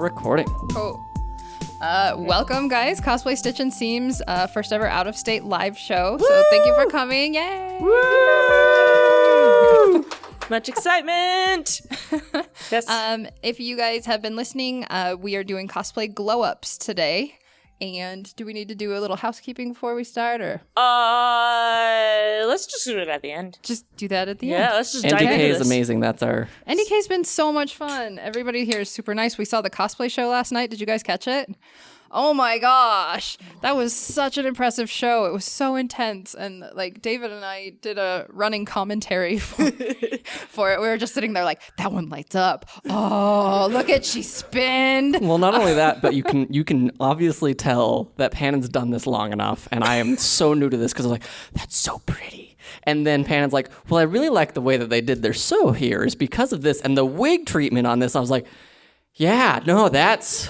recording. Cool. Welcome, guys. Cosplay Stitch and Seam's first ever out-of-state live show. Woo! So thank you for coming. Yay! Woo! Much excitement. Yes. If you guys have been listening, we are doing cosplay glow-ups today. And do we need to do a little housekeeping before we start, or? Let's just do it at the end. Just do that at the end. Yeah, let's just dive NDK into is this. amazing. That's our... NDK's been so much fun. Everybody here is super nice. We saw the cosplay show last night. Did you guys catch it? Oh my gosh. That was such an impressive show. It was so intense. And like David and I did a running commentary for it. We were just sitting there like, that one lights up. Oh, look at she spin. Well, not only that, but you can obviously tell that Pannon's done this long enough. And I am so new to this because I was like, that's so pretty. And then Pannon's like, well, I really like the way that they did their sew here is because of this. And the wig treatment on this, I was like, yeah, no, that's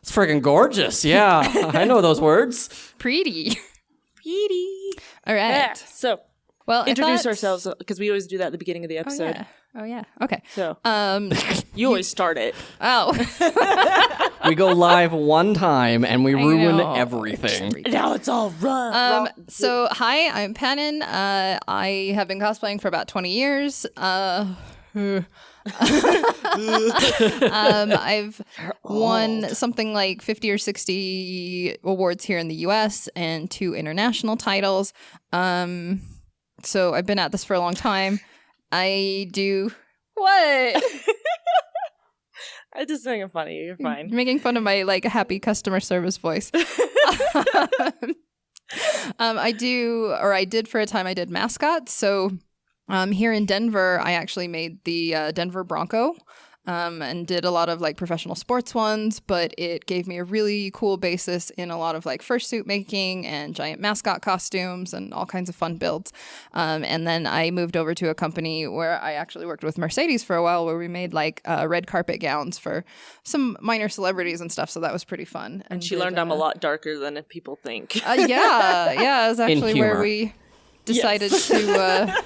friggin' gorgeous. Yeah, I know those words. Pretty. All right. Yeah. So, Well, introduce ourselves because we always do that at the beginning of the episode. Oh yeah. Okay. So, you always start it. Oh. We go live one time and we ruin know. everything. Now it's all wrong. So hi, I'm Pannon. I have been cosplaying for about 20 years. I've won something like 50 or 60 awards here in the US and 2 international titles. So I've been at this for a long time. I do what? I just think I'm funny. You're fine. You're making fun of my like happy customer service voice. I did for a time. I did mascots. So here in Denver, I actually made the Denver Bronco and did a lot of like professional sports ones, but it gave me a really cool basis in a lot of like fursuit making and giant mascot costumes and all kinds of fun builds. And then I moved over to a company where I actually worked with Mercedes for a while, where we made like red carpet gowns for some minor celebrities and stuff. So that was pretty fun. And she learned I'm a lot darker than people think. Yeah, it was actually where humor. we decided to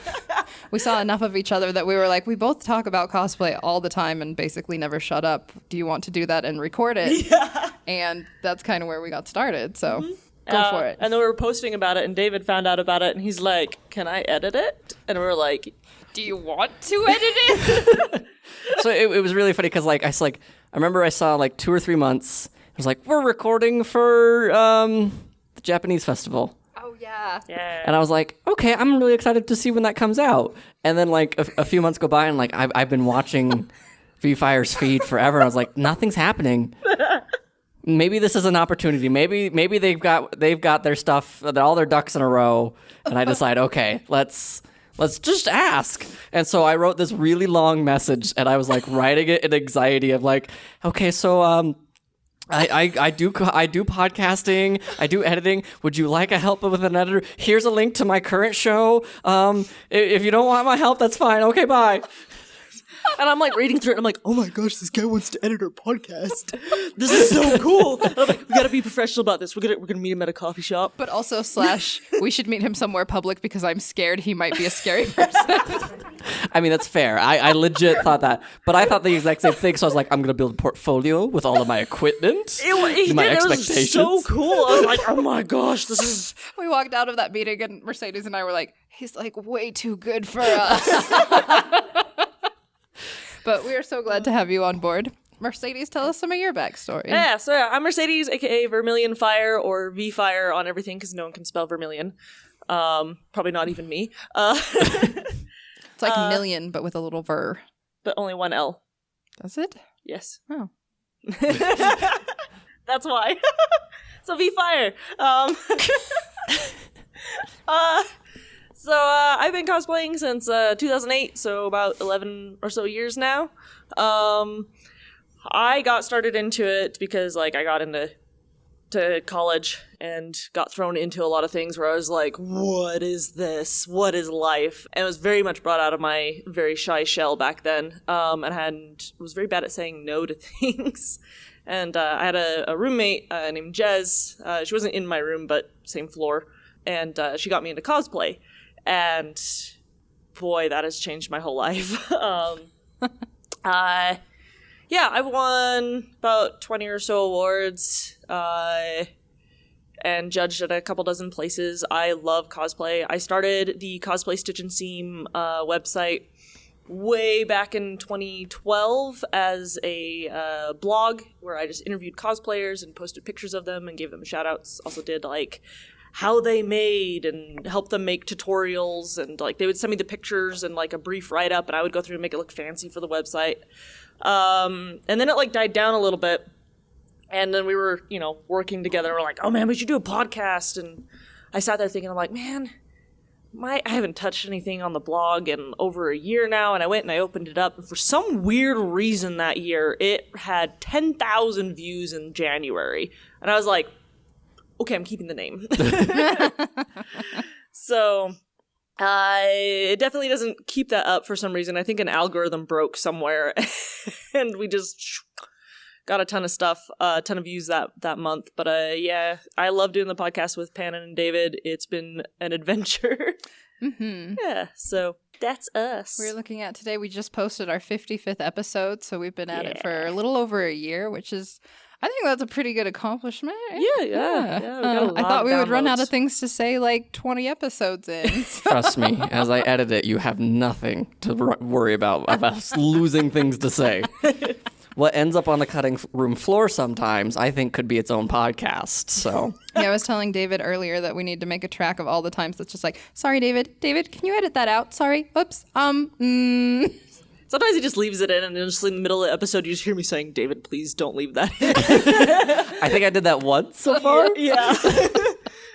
we saw enough of each other that we were like, we both talk about cosplay all the time and basically never shut up. Do you want to do that and record it? Yeah. And that's kind of where we got started. So go for it. And then we were posting about it, and David found out about it, and he's like, "Can I edit it?" And we were like, Do you want to edit it? So it was really funny because like I remember I saw like 2 or 3 months. It was like, we're recording for the Japanese festival. Oh yeah. "Yeah." And I was like, okay, I'm really excited to see when that comes out. And then like a few months go by and like I've been watching VFire's feed forever. I was like, nothing's happening. Maybe this is an opportunity. Maybe they've got their stuff, all their ducks in a row. And I decide, okay, let's just ask. And so I wrote this really long message and I was like writing it in anxiety of like, okay, so I do podcasting. I do editing. Would you like a help with an editor? Here's a link to my current show. If you don't want my help, that's fine. Okay, bye. And I'm like reading through it, and I'm like, "Oh my gosh, this guy wants to edit our podcast. This is so cool." And I'm like, "We gotta be professional about this. We're gonna meet him at a coffee shop." But also / we should meet him somewhere public because I'm scared he might be a scary person. I mean, that's fair. I legit thought that. But I thought the exact same thing. So I was like, I'm going to build a portfolio with all of my equipment, my expectations. It was so cool. I was like, "Oh my gosh, this is..." We walked out of that meeting and Mercedes and I were like, he's like way too good for us. But we are so glad to have you on board. Mercedes, tell us some of your backstory. Yeah, so I'm Mercedes, aka Vermilion Fire, or VFire on everything, because no one can spell Vermilion. Probably not even me. It's like million, but with a little ver. But only one L. Does it? Yes. Oh. That's why. So VFire. So I've been cosplaying since 2008, so about 11 or so years now. I got started into it because like I got into college and got thrown into a lot of things where I was like, what is this? What is life? And it was very much brought out of my very shy shell back then, and was very bad at saying no to things. And I had a roommate named Jez. She wasn't in my room, but same floor. And she got me into cosplay. And boy, that has changed my whole life. Yeah, I've won about 20 or so awards, and judged at a couple dozen places. I love cosplay. I started the Cosplay Stitch and Seam website way back in 2012 as a blog where I just interviewed cosplayers and posted pictures of them and gave them shout outs. Also did like how they made and helped them make tutorials, and like they would send me the pictures and like a brief write up, and I would go through and make it look fancy for the website. And then it like died down a little bit, and then we were, you know, working together. We're like, oh man, we should do a podcast. And I sat there thinking, I'm like, man, I haven't touched anything on the blog in over a year now. And I went and I opened it up, and for some weird reason that year, it had 10,000 views in January. And I was like, okay, I'm keeping the name. So it definitely doesn't keep that up for some reason. I think an algorithm broke somewhere, and we just got a ton of stuff, a ton of views that month. But yeah, I love doing the podcast with Pannon and David. It's been an adventure. Mm-hmm. Yeah, so that's us. We're looking at today, we just posted our 55th episode, so we've been at it for a little over a year, which is, I think that's a pretty good accomplishment. Yeah. I thought we would run out of things to say like 20 episodes in. Trust me, as I edit it, you have nothing to worry about us losing things to say. What ends up on the cutting room floor sometimes, I think, could be its own podcast. So yeah, I was telling David earlier that we need to make a track of all the times that's just like, sorry, David, can you edit that out? Sorry, oops, Sometimes he just leaves it in, and then just in the middle of the episode, you just hear me saying, David, please don't leave that in. I think I did that once so far. Yeah.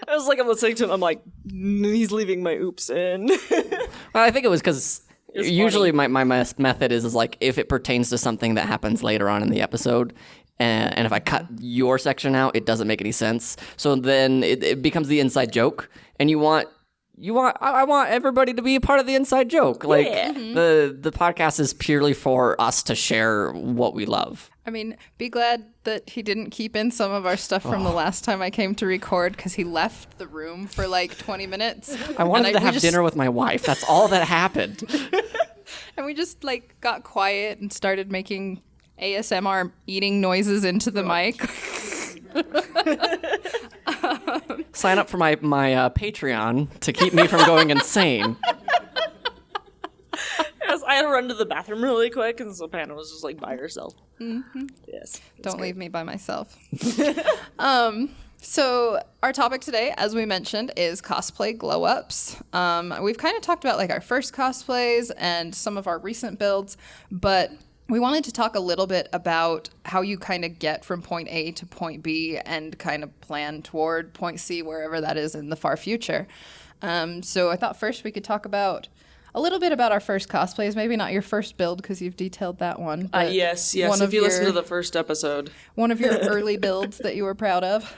I was like, I'm listening to him, I'm like, he's leaving my oops in. Well, I think it was because usually my method is like, if it pertains to something that happens later on in the episode, and if I cut your section out, it doesn't make any sense. So then it becomes the inside joke, and I want everybody to be a part of the inside joke. Like, the podcast is purely for us to share what we love. I mean, be glad that he didn't keep in some of our stuff from the last time I came to record, because he left the room for like 20 minutes. I wanted to have dinner with my wife. That's all that happened. And we just like got quiet and started making ASMR eating noises into the mic. Sign up for my Patreon to keep me from going insane. Yes, I had to run to the bathroom really quick, and so Pannon was just like by herself. Mm-hmm. Yes. Don't leave me by myself. So our topic today, as we mentioned, is cosplay glow-ups. We've kind of talked about like our first cosplays and some of our recent builds, but we wanted to talk a little bit about how you kind of get from point A to point B and kind of plan toward point C, wherever that is in the far future. So I thought first we could talk about a little bit about our first cosplays. Maybe not your first build, because you've detailed that one. Yes. If you listen to the first episode. One of your early builds that you were proud of.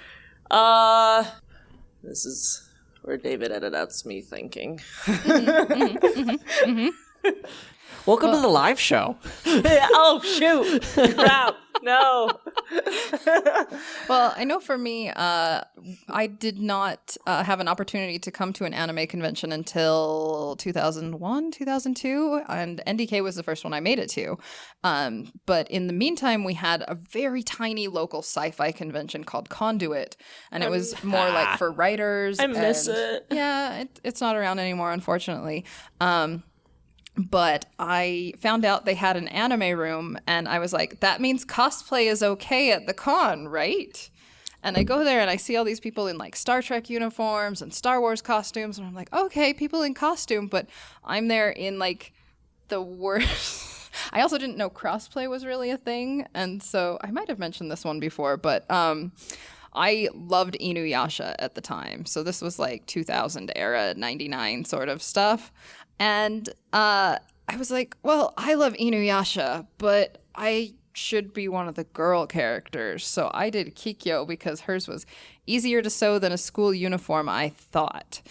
This is where David edits me thinking. Welcome to the live show. Oh, shoot. Crap. No. Well, I know for me, I did not have an opportunity to come to an anime convention until 2001, 2002, and NDK was the first one I made it to. But in the meantime, we had a very tiny local sci-fi convention called Conduit, and it was more like for writers. I miss it. Yeah, it's not around anymore, unfortunately. But I found out they had an anime room, and I was like, that means cosplay is okay at the con, right? And I go there and I see all these people in like Star Trek uniforms and Star Wars costumes, and I'm like, okay, people in costume, but I'm there in like the worst. I also didn't know crossplay was really a thing, and so I might have mentioned this one before, but I loved Inuyasha at the time. So this was like 2000 era, 99 sort of stuff. And I was like, well, I love Inuyasha, but I should be one of the girl characters. So I did Kikyo because hers was easier to sew than a school uniform, I thought.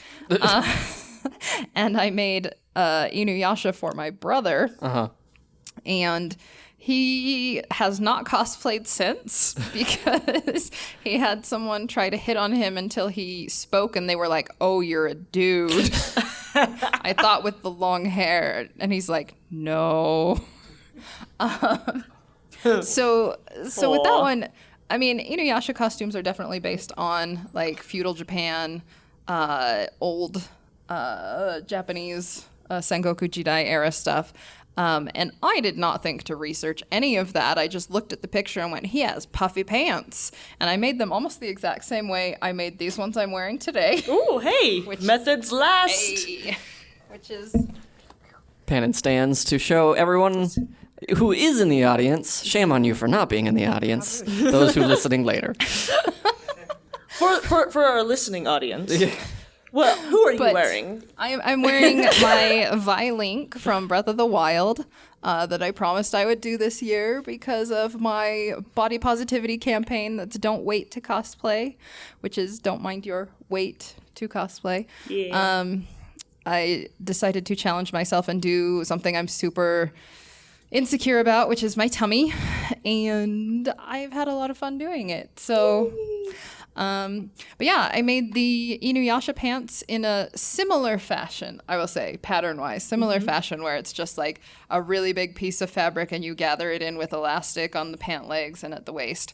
And I made Inuyasha for my brother. Uh-huh. And he has not cosplayed since because he had someone try to hit on him until he spoke, and they were like, oh, you're a dude. I thought with the long hair. And he's like, no. So with that Aw. one, I mean, Inuyasha costumes are definitely based on like feudal Japan, old Japanese Sengoku Jidai era stuff. And I did not think to research any of that. I just looked at the picture and went, he has puffy pants. And I made them almost the exact same way I made these ones I'm wearing today. Ooh, hey, methods last. Hey, which is... Pannon stands to show everyone who is in the audience. Shame on you for not being in the audience. Those who are listening later. For our listening audience. Well, who are you wearing? I'm wearing my Vi-Link from Breath of the Wild that I promised I would do this year because of my body positivity campaign that's Don't Wait to Cosplay, which is don't mind your weight to cosplay. Yeah. I decided to challenge myself and do something I'm super insecure about, which is my tummy, and I've had a lot of fun doing it. So... but yeah, I made the Inuyasha pants in a similar fashion, I will say, pattern-wise, similar fashion where it's just like a really big piece of fabric and you gather it in with elastic on the pant legs and at the waist.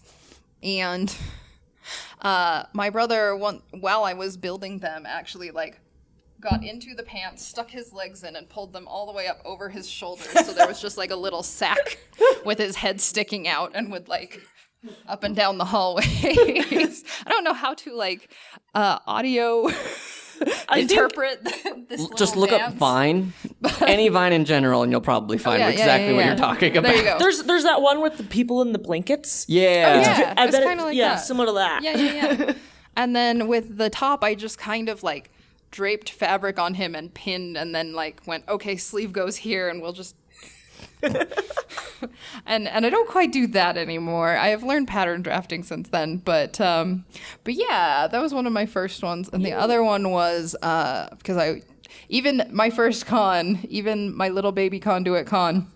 And my brother, while I was building them, actually like got into the pants, stuck his legs in, and pulled them all the way up over his shoulders. So there was just like a little sack with his head sticking out and would like... up and down the hallways. I don't know how to like audio interpret this. Just little look dance. up Vine, any Vine in general, and you'll probably find exactly what you're talking about. There you go. There's that one with the people in the blankets. Yeah. Yeah, I it's bet kind of like yeah, that. similar to that. Yeah. And then with the top, I just kind of like draped fabric on him and pinned, and then like went, okay, sleeve goes here, and we'll just. and I don't quite do that anymore. I have learned pattern drafting since then, but yeah, that was one of my first ones, and the other one was because even my first con, even my little baby conduit con,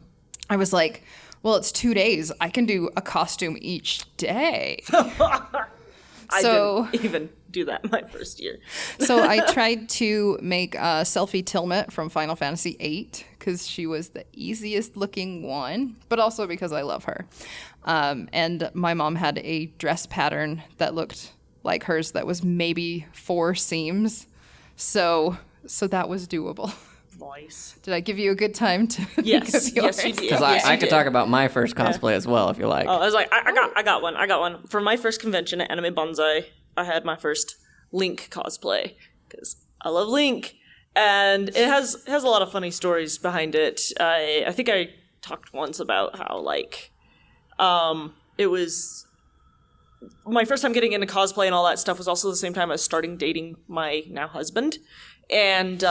I was like, well, it's 2 days. I can do a costume each day. I didn't even do that my first year. So I tried to make Selfie Tilmet from Final Fantasy VIII because she was the easiest looking one, but also because I love her. And my mom had a dress pattern that looked like hers that was maybe 4 seams. So that was doable. Nice. Did I give you a good time to Yes, think of yours? yes, you did. Because Yes, I you could did. talk about my first cosplay as well, if you like. Oh, I was like, I got one. For my first convention at Anime Bonsai, I had my first Link cosplay because I love Link, and it has a lot of funny stories behind it. I think I talked once about how like it was my first time getting into cosplay and all that stuff was also the same time I was starting dating my now husband, and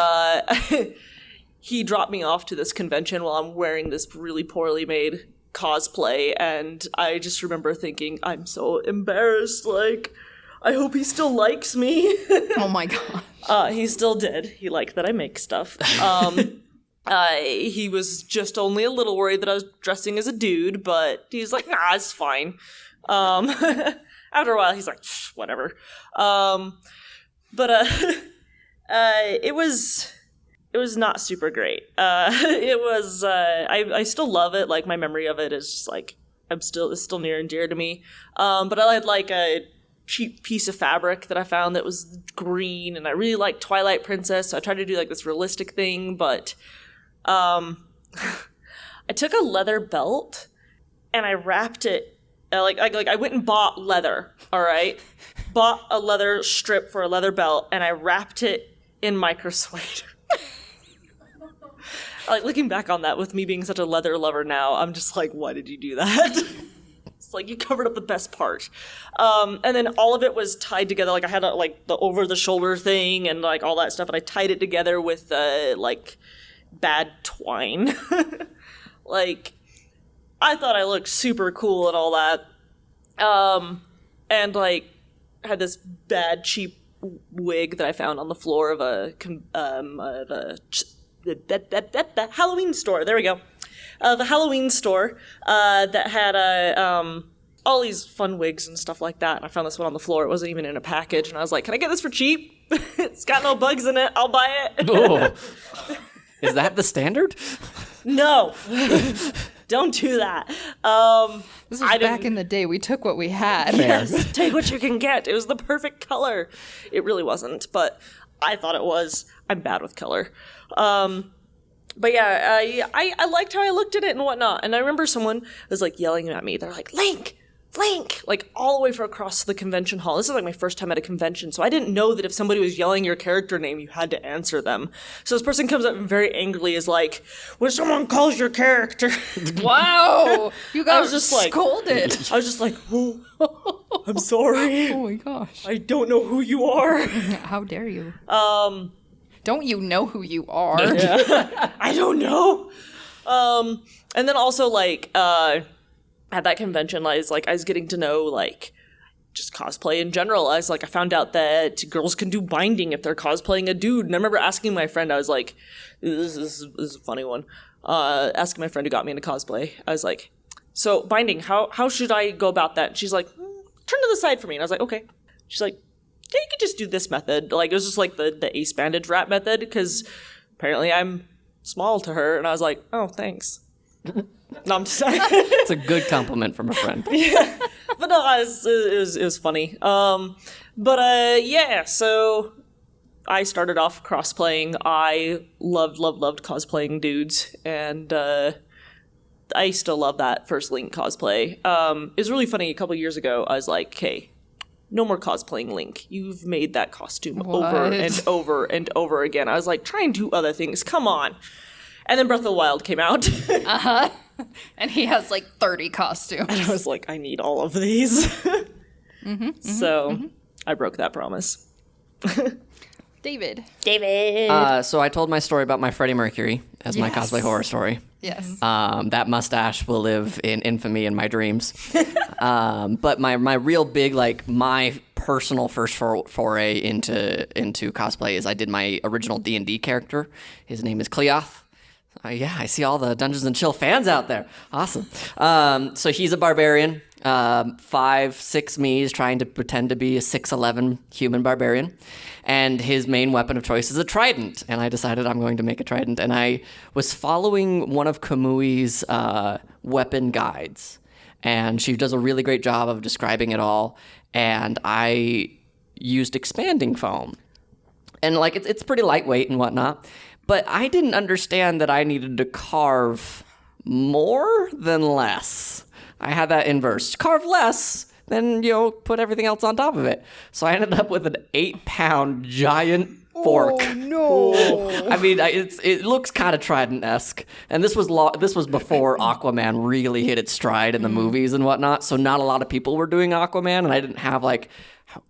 he dropped me off to this convention while I'm wearing this really poorly made cosplay, and I just remember thinking, I'm so embarrassed, like, I hope he still likes me. Oh my god. He still did. He liked that I make stuff. He was just only a little worried that I was dressing as a dude, but he's like, nah, it's fine. After a while, he's like, whatever. It was not super great. It was, I still love it. Like, my memory of it is just like, it's still near and dear to me. But I had like a cheap piece of fabric that I found that was green, and I really liked Twilight Princess, so I tried to do like this realistic thing, but I took a leather belt and I wrapped it I went and bought leather, all right? Bought a leather strip for a leather belt, and I wrapped it in microsuede. Like, looking back on that, with me being such a leather lover now, I'm just like, why did you do that? It's like, you covered up the best part. And then all of it was tied together. Like, I had like the over-the-shoulder thing and like all that stuff, and I tied it together with like bad twine. Like, I thought I looked super cool and all that. And like, I had this bad, cheap wig that I found on the floor of the Halloween store. There we go. The Halloween store that had all these fun wigs and stuff like that. And I found this one on the floor. It wasn't even in a package. And I was like, can I get this for cheap? It's got no bugs in it. I'll buy it. Oh. Is that the standard? No. Don't do that. This was back in the day. We took what we had. Yes, take what you can get. It was the perfect color. It really wasn't, but I thought it was. I'm bad with color. But yeah, I liked how I looked at it and whatnot. And I remember someone was like yelling at me. They're like, Link, like all the way from across the convention hall. This is like my first time at a convention, so I didn't know that if somebody was yelling your character name, you had to answer them. So this person comes up and very angrily is like, when someone calls your character. Wow, you got scolded. I was just like, oh, I'm sorry. Oh my gosh. I don't know who you are. How dare you? Don't you know who you are? Yeah. I don't know. And then also like, at that convention, I was getting to know, like, just cosplay in general. I found out that girls can do binding if they're cosplaying a dude. And I remember asking my friend, I was like, this is a funny one. Asking my friend who got me into cosplay. I was like, so binding, how should I go about that? And she's like, turn to the side for me. And I was like, okay. She's like, yeah, you could just do this method. Like, it was just like the ace bandage wrap method, because apparently I'm small to her. And I was like, oh, thanks. No, I'm just sorry. It's a good compliment from a friend. Yeah. But no, it was funny. Yeah, so I started off cross-playing. I loved cosplaying dudes, and I still love that first Link cosplay. It was really funny. A couple years ago, I was like, hey, no more cosplaying Link. You've made that costume over and over and over again. I was like, try and do other things. Come on. And then Breath of the Wild came out. Uh-huh. And he has like 30 costumes. And I was like, I need all of these. I broke that promise. David. So I told my story about my Freddie Mercury as my cosplay horror story. Yes. That mustache will live in infamy in my dreams. But my real big, like, my personal first foray into cosplay is I did my original D&D character. His name is Cleoth. I see all the Dungeons and Chill fans out there. Awesome. So he's a barbarian, 5'6" me is trying to pretend to be a 6'11" human barbarian. And his main weapon of choice is a trident. And I decided I'm going to make a trident. And I was following one of Kamui's weapon guides. And she does a really great job of describing it all. And I used expanding foam. And like it's pretty lightweight and whatnot. But I didn't understand that I needed to carve more than less. I had that inverse. Carve less, then, put everything else on top of it. So I ended up with an 8-pound giant fork. Oh, no. I mean, it looks kind of Trident-esque. And this was before Aquaman really hit its stride in the movies and whatnot. So not a lot of people were doing Aquaman, and I didn't have, like,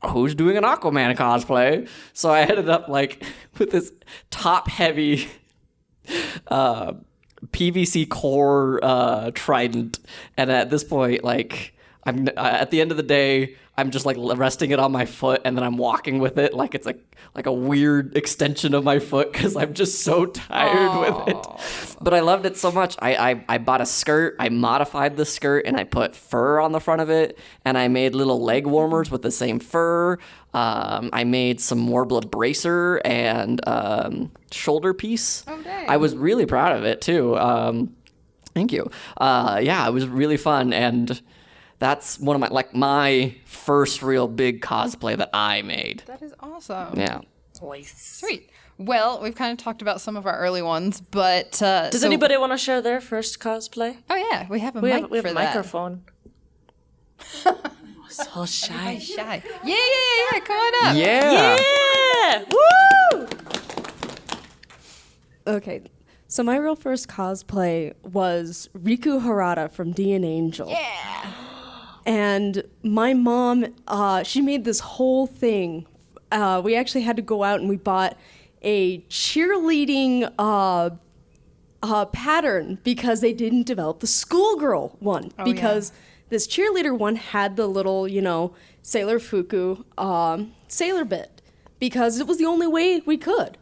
who's doing an Aquaman cosplay? So I ended up like with this top-heavy PVC core trident, and at this point, like I'm at the end of the day, I'm just like resting it on my foot, and then I'm walking with it like it's like a weird extension of my foot because I'm just so tired with it. But I loved it so much. I bought a skirt. I modified the skirt, and I put fur on the front of it, and I made little leg warmers with the same fur. I made some Warblood bracer and shoulder piece. Oh, dang. I was really proud of it too. Thank you. Yeah, it was really fun, and that's one of my first real big cosplay that I made. That is awesome. Yeah. Sweet. Well, we've kind of talked about some of our early ones, but does anybody want to share their first cosplay? Oh yeah, we have a We mic have for a that. microphone. So shy. Shy. Yeah. Come on up. Yeah. Woo! Okay, so my real first cosplay was Riku Harada from D and Angel. Yeah. And my mom, she made this whole thing. We actually had to go out and we bought a cheerleading pattern because they didn't develop the schoolgirl one. Because this cheerleader one had the little, Sailor Fuku sailor bit because it was the only way we could.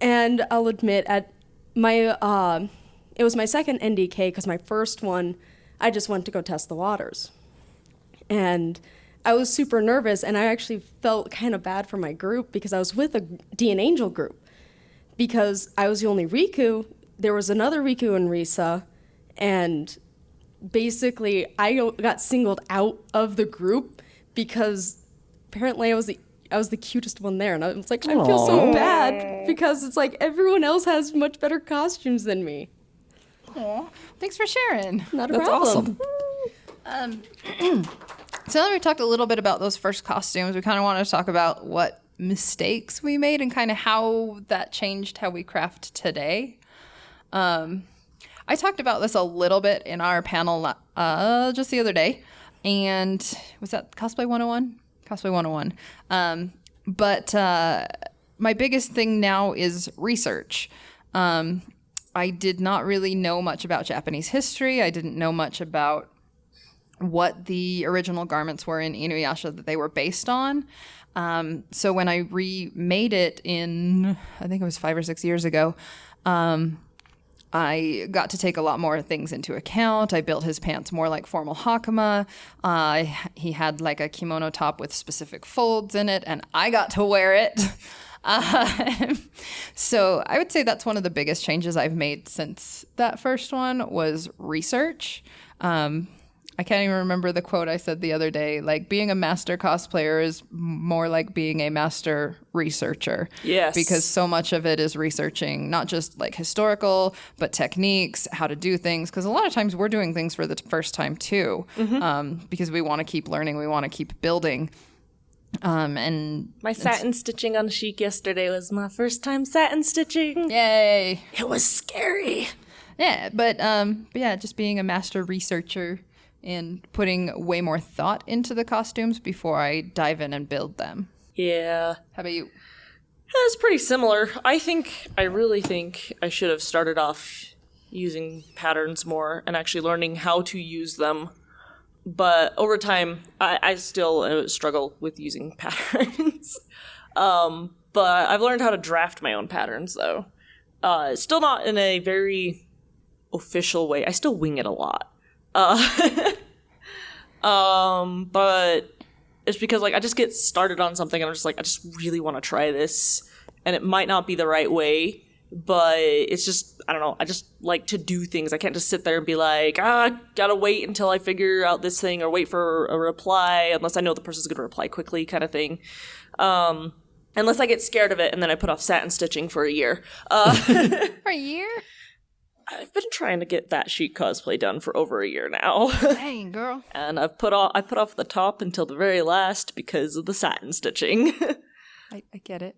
And I'll admit, it was my second NDK because my first one, I just went to go test the waters. And I was super nervous, and I actually felt kind of bad for my group because I was with a D and Angel group. Because I was the only Riku, there was another Riku and Risa, and basically I got singled out of the group because apparently I was the cutest one there, and I was like, I feel so bad because it's like everyone else has much better costumes than me. Aw, thanks for sharing. Not a That's problem. awesome. So now that we talked a little bit about those first costumes, we kind of want to talk about what mistakes we made and kind of how that changed how we craft today. I talked about this a little bit in our panel just the other day, and was that Cosplay 101? Cosplay 101. But my biggest thing now is research. I did not really know much about Japanese history. I didn't know much about what the original garments were in Inuyasha that they were based on. So when I remade it in, I think it was 5 or 6 years ago, I got to take a lot more things into account. I built his pants more like formal hakama. He had like a kimono top with specific folds in it, and I got to wear it. So I would say that's one of the biggest changes I've made since that first one was research. I can't even remember the quote I said the other day. Like, being a master cosplayer is more like being a master researcher. Yes. Because so much of it is researching, not just like historical, but techniques, how to do things. Because a lot of times we're doing things for the first time too, because we want to keep learning, we want to keep building. And My satin stitching on Chic yesterday was my first time satin stitching. yay. It was scary. Yeah, but yeah, just being a master researcher and putting way more thought into the costumes before I dive in and build them. Yeah. How about you? It's pretty similar. I really think I should have started off using patterns more and actually learning how to use them. But over time, I still struggle with using patterns. But I've learned how to draft my own patterns, though. Still not in a very official way. I still wing it a lot. But it's because like I just get started on something and I'm just like, I just really want to try this, and it might not be the right way, but it's just, I don't know, I just like to do things. I can't just sit there and be like, gotta wait until I figure out this thing or wait for a reply unless I know the person's gonna reply quickly kind of thing. Unless I get scared of it and then I put off satin stitching for a year. For a year? I've been trying to get that Chic cosplay done for over a year now. Dang, girl. And I put off the top until the very last because of the satin stitching. I get it.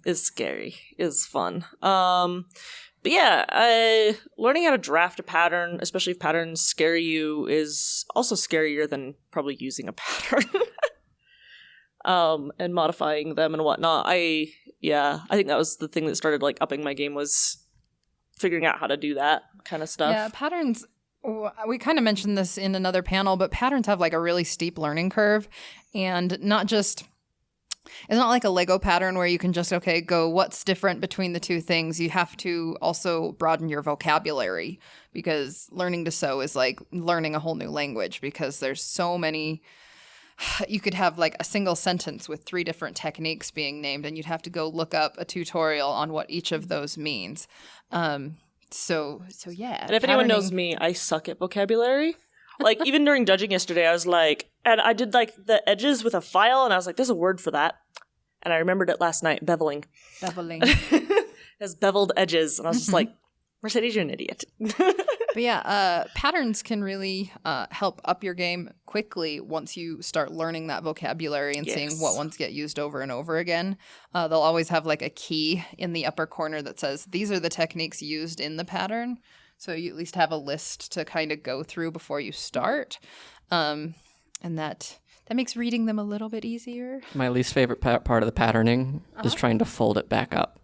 Is scary. Is fun. But yeah, learning how to draft a pattern, especially if patterns scare you, is also scarier than probably using a pattern. And modifying them and whatnot. I think that was the thing that started like upping my game, was figuring out how to do that kind of stuff. Yeah, patterns, we kind of mentioned this in another panel, but patterns have like a really steep learning curve, and it's not like a Lego pattern where you can just, go what's different between the two things. You have to also broaden your vocabulary, because learning to sew is like learning a whole new language, because there's so many. You could have like a single sentence with 3 different techniques being named, and you'd have to go look up a tutorial on what each of those means. So yeah. And if anyone knows me, I suck at vocabulary. Like, even during judging yesterday, I was like, and I did like the edges with a file, and I was like, there's a word for that. And I remembered it last night, beveling. Beveling. It has beveled edges. And I was just like, Mercedes, you're an idiot. But yeah, patterns can really help up your game quickly once you start learning that vocabulary and seeing what ones get used over and over again. They'll always have like a key in the upper corner that says, these are the techniques used in the pattern. So you at least have a list to kind of go through before you start. And that makes reading them a little bit easier. My least favorite part of the patterning is trying to fold it back up.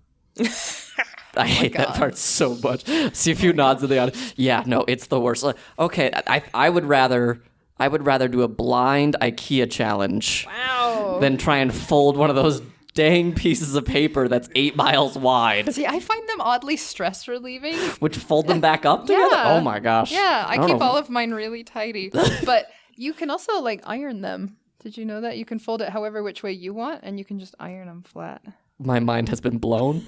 I hate that part so much. See a few nods of the audience. Yeah, no, it's the worst. Like, okay, I would rather do a blind IKEA challenge than try and fold one of those dang pieces of paper that's 8 miles wide. See, I find them oddly stress relieving. Would you fold them back up together? Yeah. Oh my gosh. Yeah, I don't keep know. all of mine really tidy. But you can also like iron them. Did you know that? You can fold it however which way you want, and you can just iron them flat. My mind has been blown.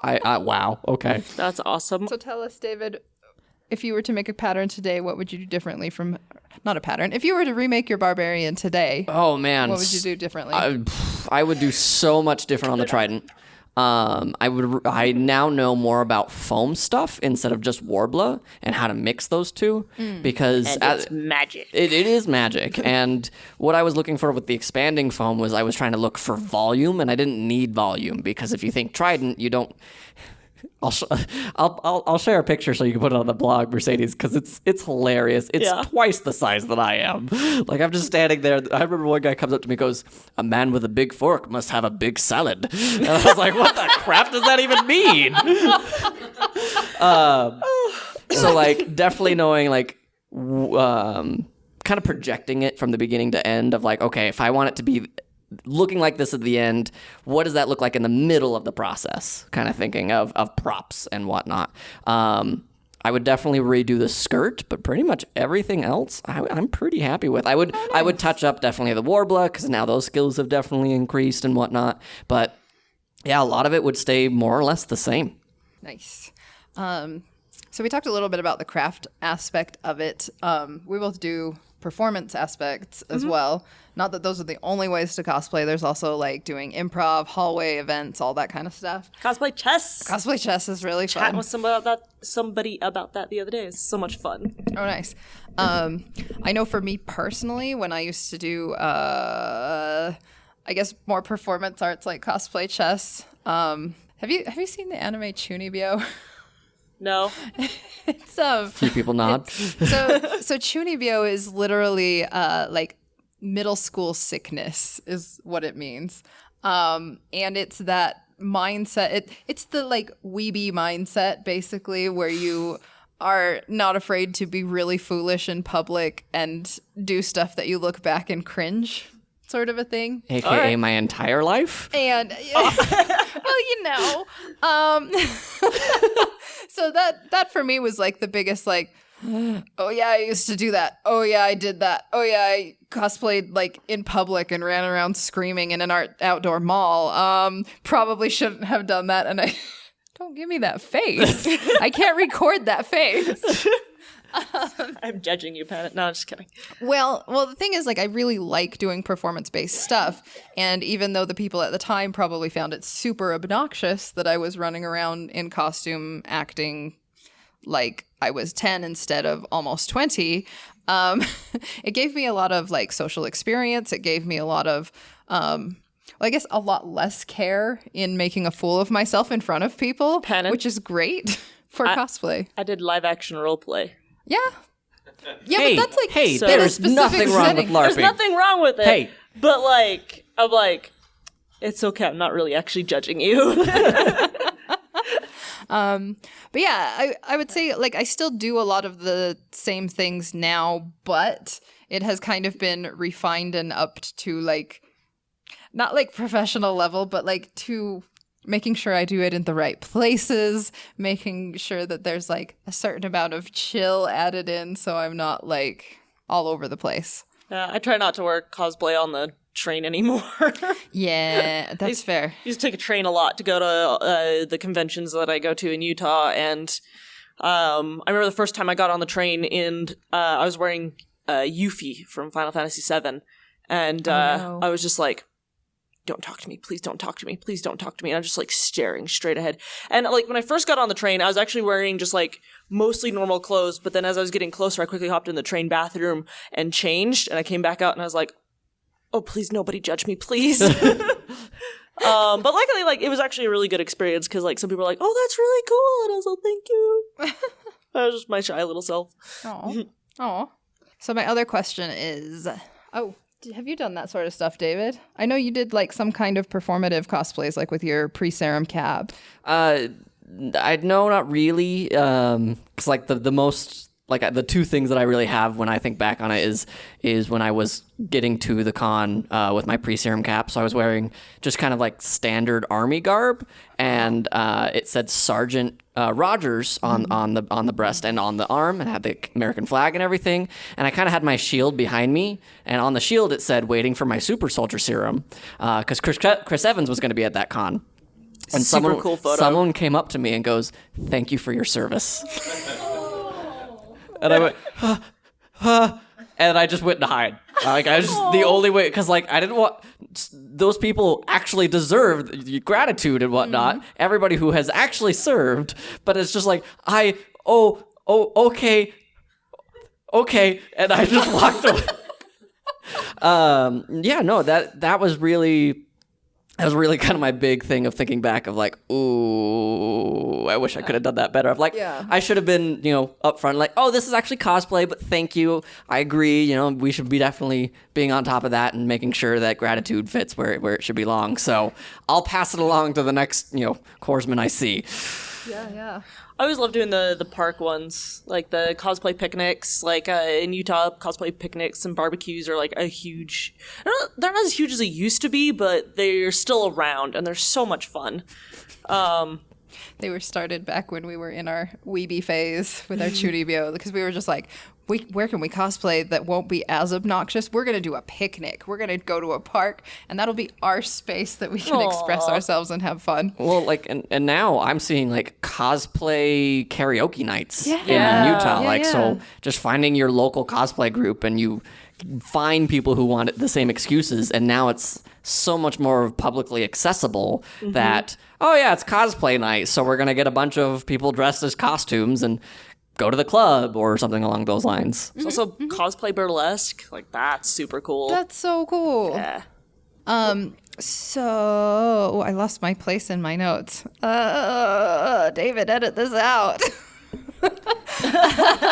Wow. Okay. That's awesome. So tell us, David, if you were to make a pattern today, what would you do differently from, not a pattern, if you were to remake your barbarian today, Oh man, what would you do differently? I would do so much different on the Trident. I now know more about foam stuff instead of just Warbler and how to mix those two because And it's magic. It is magic. And what I was looking for with the expanding foam was I was trying to look for volume, and I didn't need volume because if you think Trident, you don't. I'll share a picture so you can put it on the blog, Mercedes, because it's hilarious. It's twice the size that I am. Like, I'm just standing there. I remember one guy comes up to me and goes, "A man with a big fork must have a big salad." And I was like, what the crap does that even mean? So, like, definitely knowing, like, kind of projecting it from the beginning to end of, like, okay, if I want it to be looking like this at the end, what does that look like in the middle of the process? Kind of thinking of props and whatnot. I would definitely redo the skirt, but pretty much everything else I'm pretty happy with. I would touch up definitely the Warbler because now those skills have definitely increased and whatnot. But yeah, a lot of it would stay more or less the same. Nice. So we talked a little bit about the craft aspect of it. We both do performance aspects as well. Not that those are the only ways to cosplay. There's also like doing improv, hallway events, all that kind of stuff. Cosplay chess. Cosplay chess is really fun. Chatting with somebody about that the other day. It's so much fun. Oh, nice. I know for me personally, when I used to do, I guess more performance arts like cosplay chess. Have you seen the anime Chunibyo? No. It's Few people nod. so Chunibyo is literally like middle school sickness is what it means. And it's that mindset. It's the like weeby mindset basically where you are not afraid to be really foolish in public and do stuff that you look back and cringe, sort of a thing. AKA my entire life. And well, you know. So that for me was like the biggest like, oh yeah, I used to do that. Oh yeah, I did that. Oh yeah, I cosplayed like in public and ran around screaming in an outdoor mall. Probably shouldn't have done that. And I don't give me that face. I can't record that face. I'm judging you, Pannon. No, I'm just kidding. Well, the thing is, like, I really like doing performance-based stuff, and even though the people at the time probably found it super obnoxious that I was running around in costume acting like I was 10 instead of almost 20, it gave me a lot of, like, social experience. It gave me a lot of, I guess a lot less care in making a fool of myself in front of people, Pannon? which is great for cosplay. I did live-action roleplay. Yeah. Yeah, Hey, but that's like hey, in a there's specific nothing wrong with setting. LARPing. There's nothing wrong with it. Hey. But, like, I'm like, it's okay. I'm not really actually judging you. But yeah, I would say like I still do a lot of the same things now, but it has kind of been refined and upped to like not like professional level, but like to making sure I do it in the right places, making sure that there's like a certain amount of chill added in so I'm not like all over the place. I try not to wear cosplay on the train anymore. Yeah, that's fair. I used to take a train a lot to go to the conventions that I go to in Utah, and I remember the first time I got on the train and I was wearing Yuffie from Final Fantasy VII, and I was just like, don't talk to me, please don't talk to me, please don't talk to me. And I'm just like staring straight ahead. And like when I first got on the train, I was actually wearing just like mostly normal clothes, but then as I was getting closer, I quickly hopped in the train bathroom and changed, and I came back out and I was like, oh, please, nobody judge me, please. But luckily, like, it was actually a really good experience because, like, some people were like, oh, that's really cool. And I was like, thank you. I was just my shy little self. Aw. So my other question is, have you done that sort of stuff, David? I know you did, like, some kind of performative cosplays, like with your pre-serum cab. No, not really. Because, like, the most... Like the two things that I really have when I think back on it is when I was getting to the con with my pre-serum cap. So I was wearing just kind of like standard army garb, and it said Sergeant Rogers on the breast and on the arm, and had the American flag and everything. And I kind of had my shield behind me, and on the shield it said "Waiting for my super soldier serum," because Chris Evans was going to be at that con. And Super cool photo. Someone came up to me and goes, "Thank you for your service." And I went, and I just went to hide. Like, I was just the only way, because, like, I didn't want, those people actually deserve gratitude and whatnot. Everybody who has actually served, but it's just like, okay. And I just walked away. That was really kind of my big thing of thinking back of like, ooh, I wish I could have done that better. Of like, I should have been, upfront, like, oh, this is actually cosplay, but thank you. I agree. We should be definitely being on top of that and making sure that gratitude fits where it should belong. So I'll pass it along to the next, corpsman I see. Yeah. I always love doing the park ones, like the cosplay picnics. Like in Utah, cosplay picnics and barbecues are like a huge. They're not as huge as they used to be, but they're still around, and they're so much fun. They were started back when we were in our weeby phase with our Churibyo, because we were just like, where can we cosplay that won't be as obnoxious? We're going to do a picnic. We're going to go to a park, and that'll be our space that we can express ourselves and have fun. Well, like, and now I'm seeing, like, cosplay karaoke nights in Utah. So just finding your local cosplay group, and you find people who want the same excuses, and now it's so much more publicly accessible that, it's cosplay night, so we're going to get a bunch of people dressed as costumes and go to the club or something along those lines. It's also cosplay burlesque. Like, that's super cool. That's so cool. Yeah. So I lost my place in my notes. David, edit this out.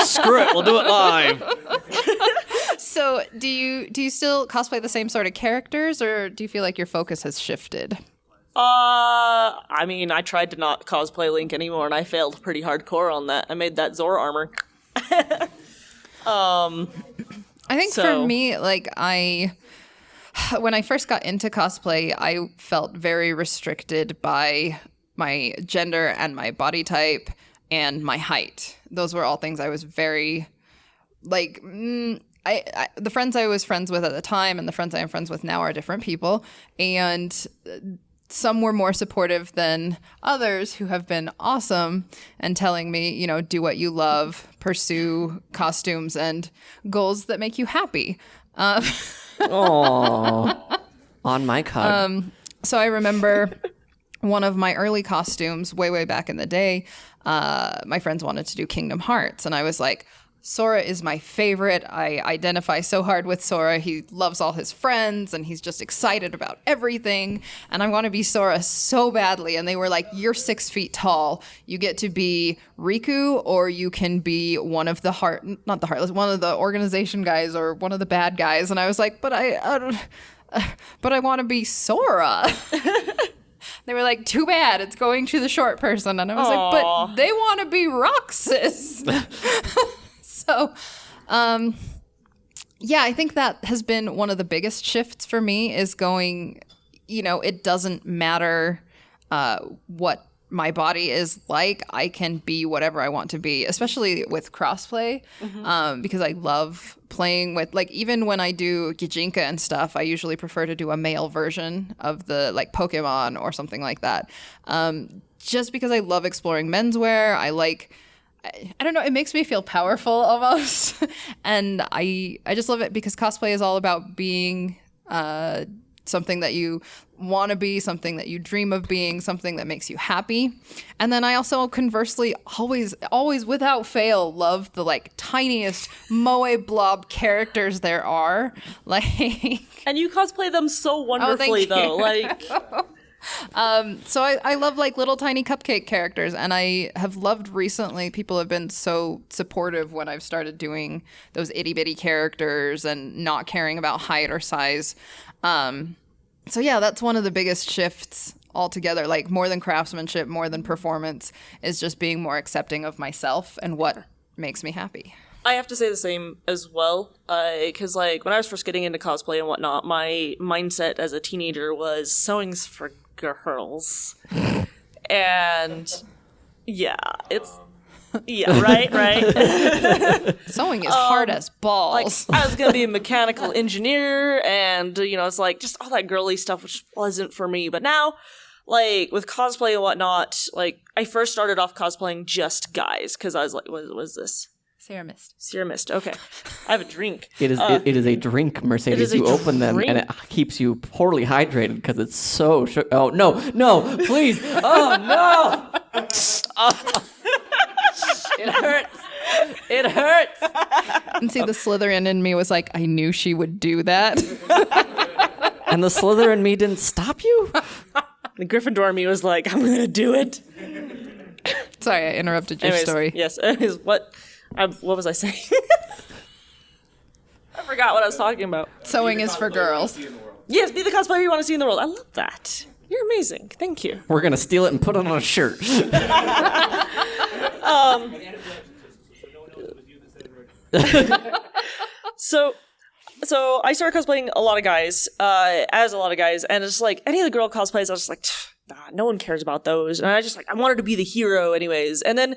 Screw it, we'll do it live. So do you still cosplay the same sort of characters, or do you feel like your focus has shifted? I mean, I tried to not cosplay Link anymore, and I failed pretty hardcore on that. I made that Zora armor. I think for me, like, when I first got into cosplay, I felt very restricted by my gender and my body type and my height. Those were all things I was very, like, the friends I was friends with at the time and the friends I am friends with now are different people, and some were more supportive than others who have been awesome and telling me, do what you love, pursue costumes and goals that make you happy. Aww. On my card. So I remember one of my early costumes way back in the day, my friends wanted to do Kingdom Hearts, and I was like, Sora is my favorite. I identify so hard with Sora. He loves all his friends, and he's just excited about everything. And I want to be Sora so badly. And they were like, you're 6 feet tall. You get to be Riku, or you can be one of the one of the organization guys, or one of the bad guys. And I was like, but I want to be Sora. They were like, too bad, it's going to the short person. And I was like, but they want to be Roxas. So, I think that has been one of the biggest shifts for me, is going, it doesn't matter what my body is like. I can be whatever I want to be, especially with crossplay, because I love playing with, like, even when I do Gijinka and stuff, I usually prefer to do a male version of the, like, Pokemon or something like that. Just because I love exploring menswear. I don't know, it makes me feel powerful almost. And I just love it because cosplay is all about being something that you want to be, something that you dream of being, something that makes you happy. And then I also conversely always without fail love the, like, tiniest moe blob characters there are. Like, and you cosplay them so wonderfully, though. Like, so I love, like, little tiny cupcake characters, and I have loved recently, people have been so supportive when I've started doing those itty bitty characters and not caring about height or size. So yeah, that's one of the biggest shifts altogether, like, more than craftsmanship, more than performance, is just being more accepting of myself and what makes me happy. I have to say the same as well, because, like, when I was first getting into cosplay and whatnot, my mindset as a teenager was sewing's for girls. And right. Sewing is hard as balls. Like, I was going to be a mechanical engineer, and, it's like, just all that girly stuff, which wasn't for me. But now, like, with cosplay and whatnot, like, I first started off cosplaying just guys, because I was like, what is this? Sierra Mist. Sierra Mist. Okay. I have a drink. It is a drink, Mercedes. a You open them and it keeps you poorly hydrated because it's so oh no, please. Oh no. It hurts. It hurts. And see, the Slytherin in me was like, I knew she would do that. And the Slytherin in me didn't stop you? The Gryffindor in me was like, I'm going to do it. Sorry, I interrupted your story. Yes. Anyways, what was I saying? I forgot what I was talking about. Sewing is for girls. Yes, be the cosplayer you want to see in the world. I love that. You're amazing. Thank you. We're going to steal it and put it on a shirt. So I started cosplaying a lot of guys, as a lot of guys, and it's like any of the girl cosplays, I was just like, nah, no one cares about those. And I wanted to be the hero anyways. And then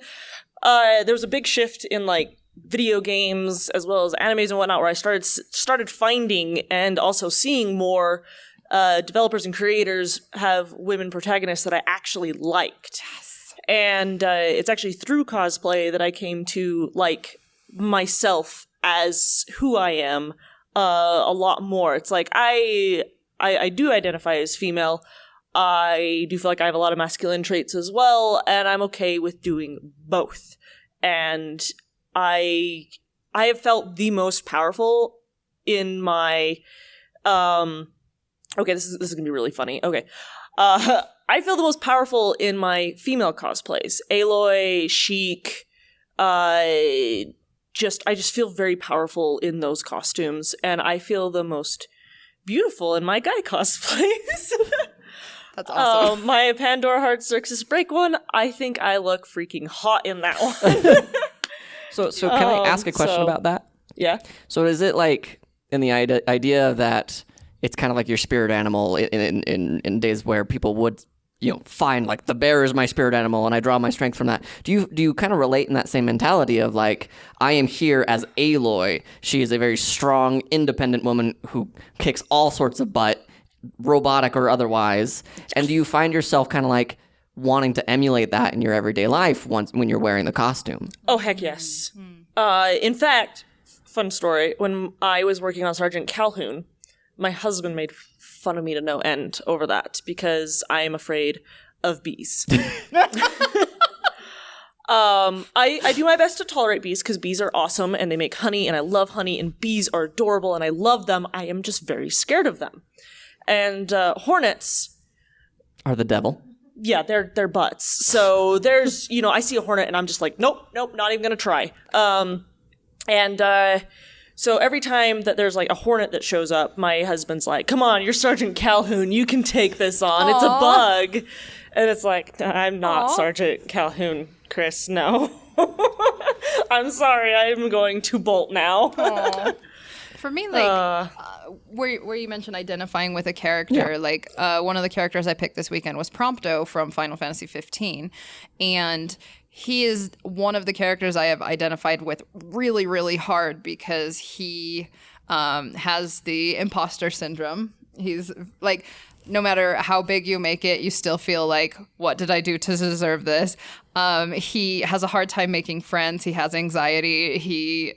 there was a big shift in like video games as well as animes and whatnot, where I started finding and also seeing more developers and creators have women protagonists that I actually liked. Yes. And it's actually through cosplay that I came to like myself as who I am a lot more. It's like I do identify as female. I do feel like I have a lot of masculine traits as well, and I'm okay with doing both. And I have felt the most powerful in my okay, this is gonna be really funny. Okay. I feel the most powerful in my female cosplays. Aloy, Chic, I just feel very powerful in those costumes, and I feel the most beautiful in my guy cosplays. That's awesome. My Pandora Heart Circus Break one, I think I look freaking hot in that one. So can I ask a question about that? Yeah. So is it like in the idea that it's kind of like your spirit animal in days where people would, find like the bear is my spirit animal and I draw my strength from that. Do you kind of relate in that same mentality of like, I am here as Aloy. She is a very strong, independent woman who kicks all sorts of butt, robotic or otherwise. And do you find yourself kind of like wanting to emulate that in your everyday life when you're wearing the costume? Oh, heck yes. In fact, fun story, when I was working on Sergeant Calhoun, my husband made fun of me to no end over that because I am afraid of bees. I do my best to tolerate bees because bees are awesome and they make honey and I love honey and bees are adorable and I love them. I am just very scared of them. And hornets are the devil. Yeah, they're butts. So there's, I see a hornet and I'm just like, nope, not even gonna try. So every time that there's like a hornet that shows up, my husband's like, come on, you're Sergeant Calhoun, you can take this on. Aww. It's a bug. And it's like, I'm not Sergeant Calhoun, Chris, no. I'm sorry, I'm going to bolt now. For me, like, where you mentioned identifying with a character, like one of the characters I picked this weekend was Prompto from Final Fantasy 15. And he is one of the characters I have identified with really, really hard because he has the imposter syndrome. He's like, no matter how big you make it, you still feel like, what did I do to deserve this? He has a hard time making friends. He has anxiety. He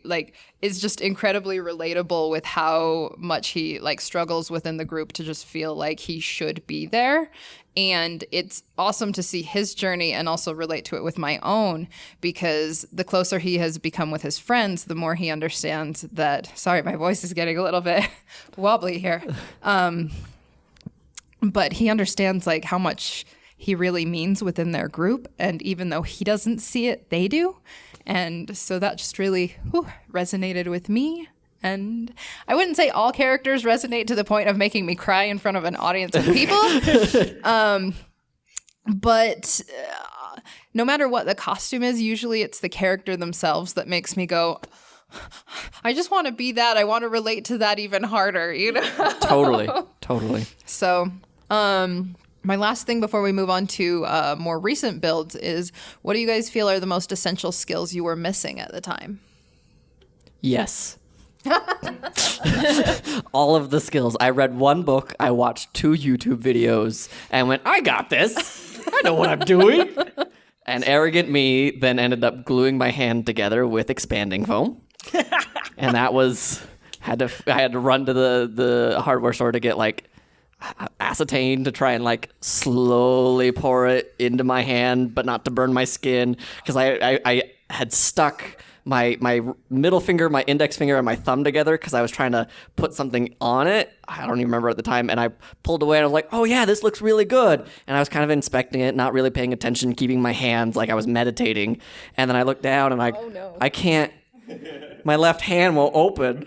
is just incredibly relatable with how much he struggles within the group to just feel like he should be there. And it's awesome to see his journey and also relate to it with my own, because the closer he has become with his friends, the more he understands that, sorry, my voice is getting a little bit wobbly here. But he understands how much he really means within their group. And even though he doesn't see it, they do. And so that just really resonated with me. And I wouldn't say all characters resonate to the point of making me cry in front of an audience of people. But no matter what the costume is, usually it's the character themselves that makes me go, I just want to be that. I want to relate to that even harder, Totally. So, my last thing before we move on to more recent builds is, what do you guys feel are the most essential skills you were missing at the time? Yes. All of the skills. I read one book, I watched 2 YouTube videos, and went, I got this. I know what I'm doing. And arrogant me then ended up gluing my hand together with expanding foam. And that was I had to run to the hardware store to get like acetane to try and like slowly pour it into my hand, but not to burn my skin, because I had stuck my middle finger, my index finger, and my thumb together because I was trying to put something on it. I don't even remember at the time. And I pulled away and I was like, oh yeah, this looks really good. And I was kind of inspecting it, not really paying attention, keeping my hands like I was meditating. And then I looked down and I can't, my left hand won't open.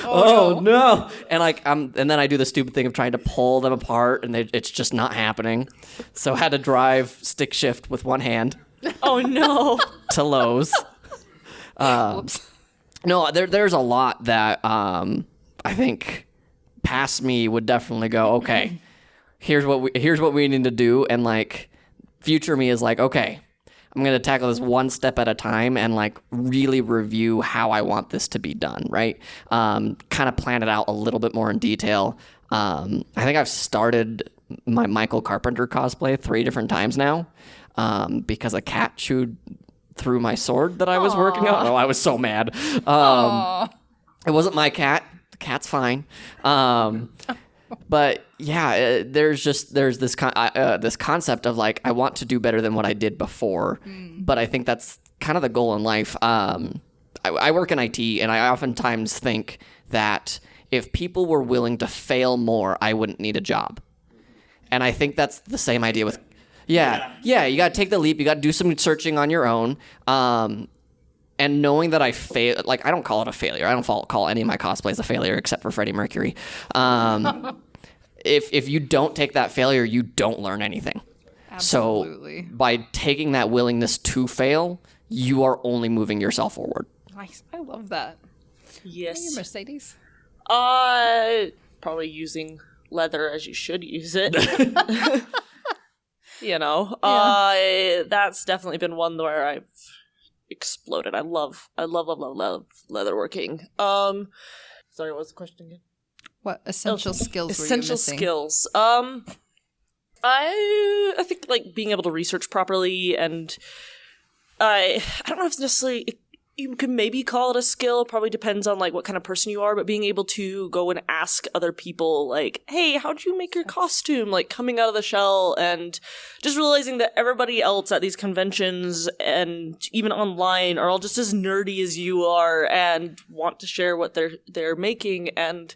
Oh no. And and then I do the stupid thing of trying to pull them apart, and it's just not happening. So I had to drive stick shift with one hand. Oh no. To Lowe's. Whoops. No, there's a lot that I think past me would definitely go, okay, here's what we need to do, and like future me is like, okay, I'm going to tackle this one step at a time and like really review how I want this to be done, right? Kind of plan it out a little bit more in detail. I think I've started my Michael Carpenter cosplay 3 different times now because a cat chewed through my sword that I was working on. Oh, I was so mad. It wasn't my cat. The cat's fine. But yeah, there's this concept of like, I want to do better than what I did before. But I think that's kind of the goal in life. I work in IT, and I oftentimes think that if people were willing to fail more, I wouldn't need a job. And I think that's the same idea with, you got to take the leap. You got to do some searching on your own. And knowing that I fail, like I don't call it a failure. I don't call any of my cosplays a failure except for Freddie Mercury. If you don't take that failure, you don't learn anything. Absolutely. So by taking that willingness to fail, you are only moving yourself forward. Nice. I love that. Yes. Hey, Mercedes. Probably using leather as you should use it. That's definitely been one where I've exploded. I love leatherworking. Sorry, what was the question again? What essential skills were you Essential missing? skills. I think like being able to research properly, and I don't know if it's necessarily, you can maybe call it a skill. Probably depends on like what kind of person you are, but being able to go and ask other people like, hey, how'd you make your costume? Like coming out of the shell, and just realizing that everybody else at these conventions and even online are all just as nerdy as you are and want to share what they're making. And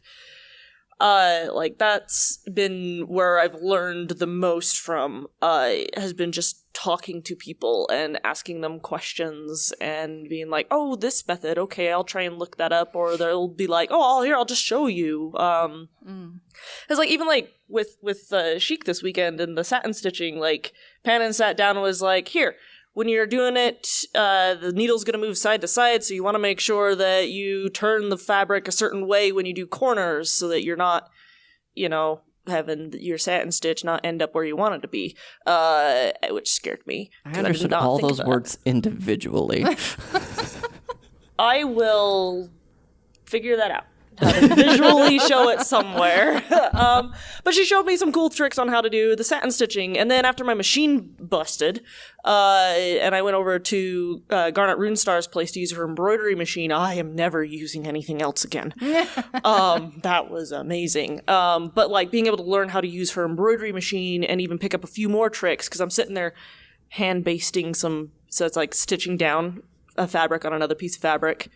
like that's been where I've learned the most from, has been just talking to people and asking them questions and being like, oh, this method, okay, I'll try and look that up. Or they'll be like, oh, I'll just show you. It's like, even like with Chic this weekend and the satin stitching, like Pannon sat down and was like, here, when you're doing it, the needle's going to move side to side, so you want to make sure that you turn the fabric a certain way when you do corners so that you're not, having your satin stitch not end up where you want it to be, which scared me. I understood all those words individually. I will figure that out. How to visually show it somewhere. But she showed me some cool tricks on how to do the satin stitching. And then after my machine busted, and I went over to Garnet Runestar's place to use her embroidery machine, I am never using anything else again. That was amazing. But like being able to learn how to use her embroidery machine and even pick up a few more tricks, because I'm sitting there hand basting so it's like stitching down a fabric on another piece of fabric.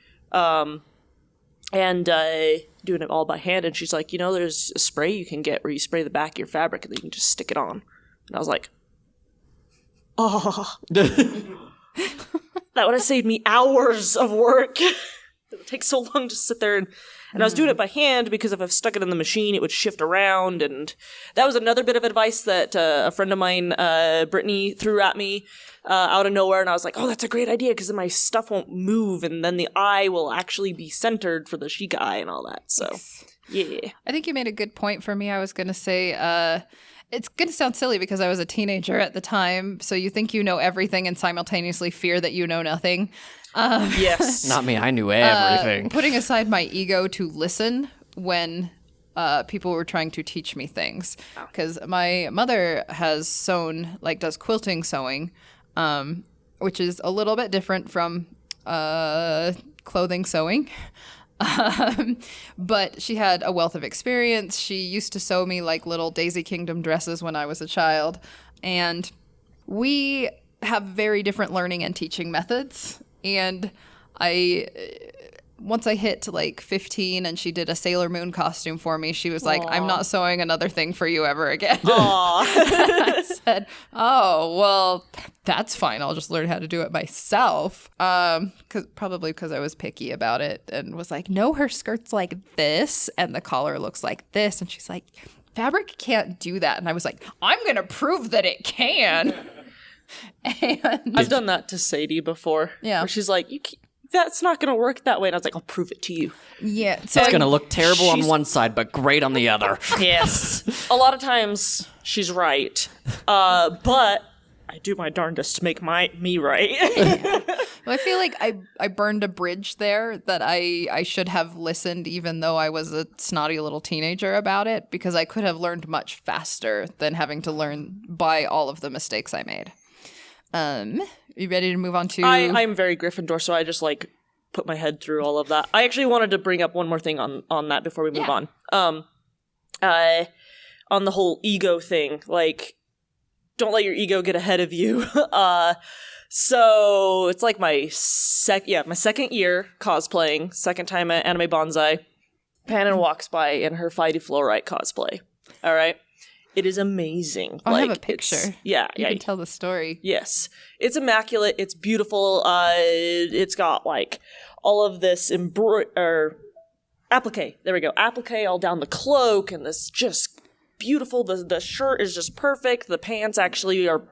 And doing it all by hand. And she's like, there's a spray you can get where you spray the back of your fabric and then you can just stick it on. And I was like, oh. That would have saved me hours of work. It would take so long to sit there. And I was doing it by hand because if I've stuck it in the machine, it would shift around. And that was another bit of advice that a friend of mine, Brittany, threw at me out of nowhere. And I was like, oh, that's a great idea, because then my stuff won't move. And then the eye will actually be centered for the chic eye and all that. So, yeah. I think you made a good point for me. I was going to say, it's going to sound silly because I was a teenager at the time. So you think you know everything and simultaneously fear that you know nothing. Yes. Not me. I knew everything. Putting aside my ego to listen when people were trying to teach me things. Because my mother has sewn, does quilting sewing. which is a little bit different from clothing sewing. But she had a wealth of experience. She used to sew me like little Daisy Kingdom dresses when I was a child. And we have very different learning and teaching methods. And once I hit like 15 and she did a Sailor Moon costume for me, she was like, I'm not sewing another thing for you ever again. I said, oh, well, that's fine. I'll just learn how to do it myself. Probably because I was picky about it and was like, no, her skirt's like this and the collar looks like this. And she's like, fabric can't do that. And I was like, I'm going to prove that it can. And I've done that to Sadie before. Yeah. Where she's like, that's not going to work that way. And I was like, I'll prove it to you. yeah. It's going to look terrible on one side, but great on the other. Yes. A lot of times she's right. But I do my darndest to make me right. Well, I feel like I burned a bridge there that I should have listened even though I was a snotty little teenager about it, because I could have learned much faster than having to learn by all of the mistakes I made. You ready to move on to... I'm very Gryffindor, so I just like put my head through all of that. I actually wanted to bring up one more thing on that before we move on. On the whole ego thing, like, don't let your ego get ahead of you. So it's like my second year cosplaying, second time at Anime Bonsai. Pannon walks by in her Fighty Fluorite cosplay. All right. It is amazing. I have a picture. Yeah. You can tell the story. Yes. It's immaculate. It's beautiful. It's got like all of this applique. There we go. Applique all down the cloak and this just beautiful. The shirt is just perfect. The pants actually are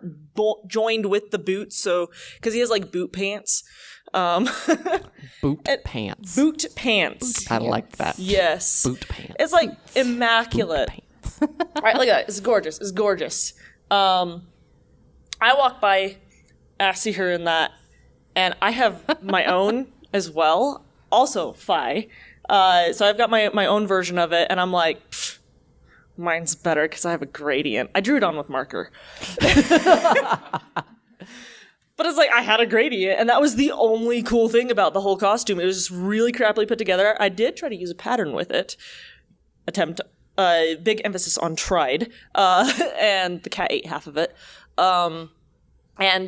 joined with the boots. So, because he has like boot pants. Boot pants. Boot pants. I like that. Yes. Boot pants. It's like immaculate. All right, look at that. It's gorgeous. It's gorgeous. I walk by, I see her in that, and I have my own as well, also Phi. So I've got my own version of it, and I'm like, mine's better because I have a gradient. I drew it on with marker. But it's like, I had a gradient, and that was the only cool thing about the whole costume. It was just really crappily put together. I did try to use a pattern with it. Big emphasis on tried, and the cat ate half of it. And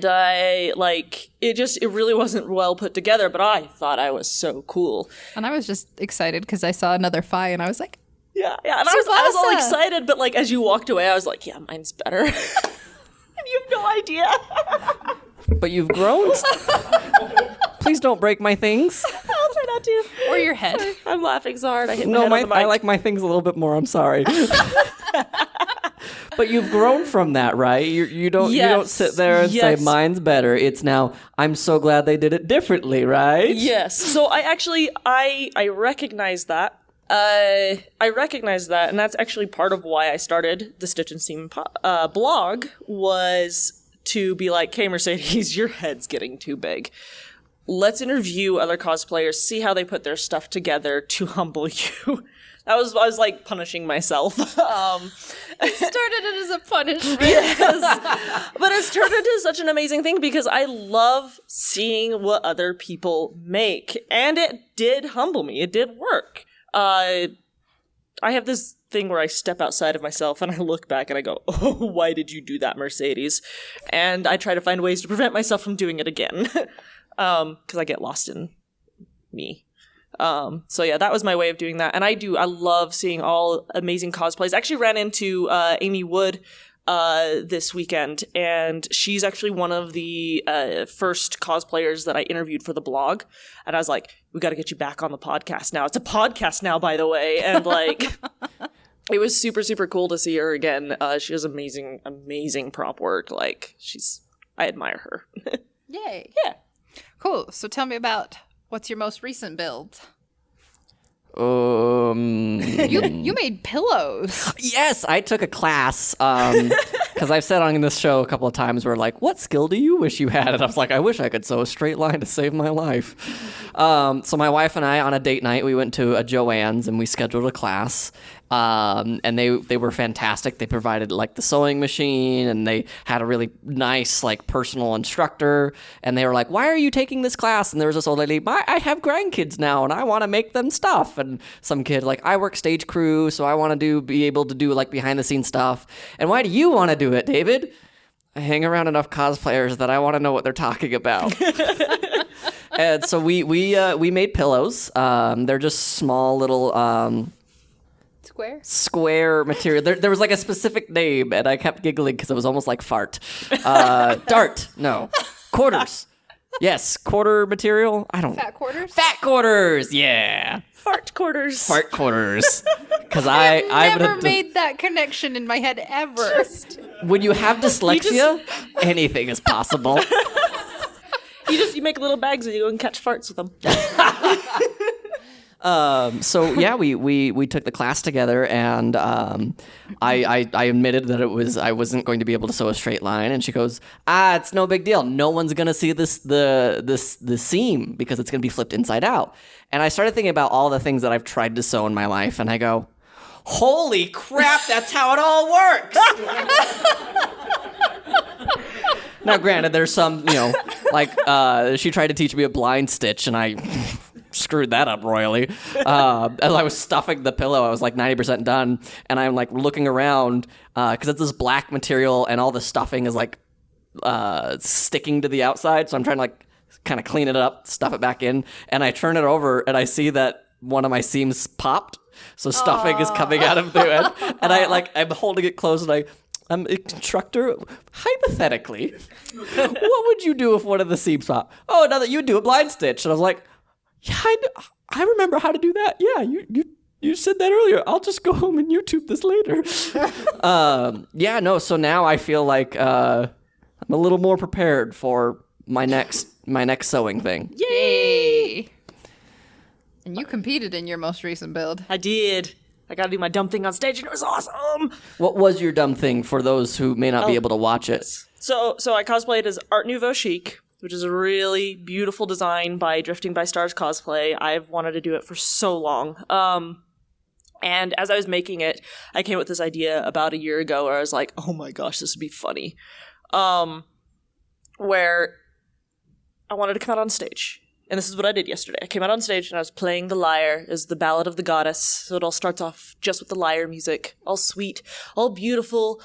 I, like, it really wasn't well put together, but I thought I was so cool. And I was just excited because I saw another Phi, and I was like, yeah. And I was all excited, but, like, as you walked away, I was like, yeah, mine's better. And you have no idea. But you've grown. Please don't break my things. I'll try not to. or your head. Sorry, I'm laughing so hard. I hit my head on the mic. I like my things a little bit more. I'm sorry. But you've grown from that, right? You don't sit there and say mine's better. It's now I'm so glad they did it differently, right? Yes. So I recognize that. I recognize that, and that's actually part of why I started the Stitch and Seam blog, was to be like, hey, Mercedes, your head's getting too big. Let's interview other cosplayers, see how they put their stuff together to humble you. I was like punishing myself. It started it as a punishment. Yes. But it's turned into such an amazing thing because I love seeing what other people make. And it did humble me. It did work. I have this thing where I step outside of myself and I look back and I go, oh, why did you do that, Mercedes? And I try to find ways to prevent myself from doing it again. Because I get lost in me. So yeah, that was my way of doing that. And I love seeing all amazing cosplays. I actually ran into Amy Wood this weekend, and she's actually one of the first cosplayers that I interviewed for the blog. And I was like, we got to get you back on the podcast now. It's a podcast now, by the way. And like, it was super, super cool to see her again. She has amazing, amazing prop work. Like, I admire her. Yay. Yeah. Cool. So tell me about what's your most recent build? You made pillows. Yes, I took a class because I've said on this show a couple of times where like, what skill do you wish you had? And I was like, I wish I could sew a straight line to save my life. So my wife and I, on a date night, we went to a Joann's and we scheduled a class. And they were fantastic. They provided like the sewing machine, and they had a really nice like personal instructor. And they were like, "Why are you taking this class?" And there was this old lady, "I have grandkids now, and I want to make them stuff." And some kid like, "I work stage crew, so I want to be able to do like behind the scenes stuff." "And why do you want to do it, David?" "I hang around enough cosplayers that I want to know what they're talking about." And so we made pillows. They're just small little. Square material. There was like a specific name, and I kept giggling because it was almost like fart. Dart. No. Quarters. Yes. Quarter material. I don't. Fat quarters? Fat quarters. Yeah. Fart quarters. Fart quarters. Because I never made that connection in my head ever. When you have dyslexia, anything is possible. You make little bags and you go and catch farts with them. So yeah, we took the class together, and I admitted that I wasn't going to be able to sew a straight line, and she goes, "It's no big deal. No one's gonna see the seam because it's gonna be flipped inside out." And I started thinking about all the things that I've tried to sew in my life, and I go, "Holy crap, that's how it all works!" Now, granted, there's some, like she tried to teach me a blind stitch, and I screwed that up royally. As I was stuffing the pillow, I was like 90% done, and I'm like looking around because it's this black material, and all the stuffing is like sticking to the outside. So I'm trying to like kind of clean it up, stuff it back in, and I turn it over, and I see that one of my seams popped, so stuffing is coming out of the end, and I'm holding it closed, and I'm instructor. Hypothetically, what would you do if one of the seams popped? "Oh, now that you do a blind stitch," and I was like, "Yeah, I remember how to do that. Yeah, you said that earlier. I'll just go home and YouTube this later." So now I feel like I'm a little more prepared for my next sewing thing. Yay! And you competed in your most recent build. I did. I got to do my dumb thing on stage, and it was awesome. What was your dumb thing for those who may not be able to watch it? So I cosplayed as Art Nouveau Chic, which is a really beautiful design by Drifting by Stars Cosplay. I've wanted to do it for so long. And as I was making it, I came up with this idea about a year ago where I was like, "Oh my gosh, this would be funny." Where I wanted to come out on stage. And this is what I did yesterday. I came out on stage and I was playing the lyre as the Ballad of the Goddess. So it all starts off just with the lyre music. All sweet, all beautiful,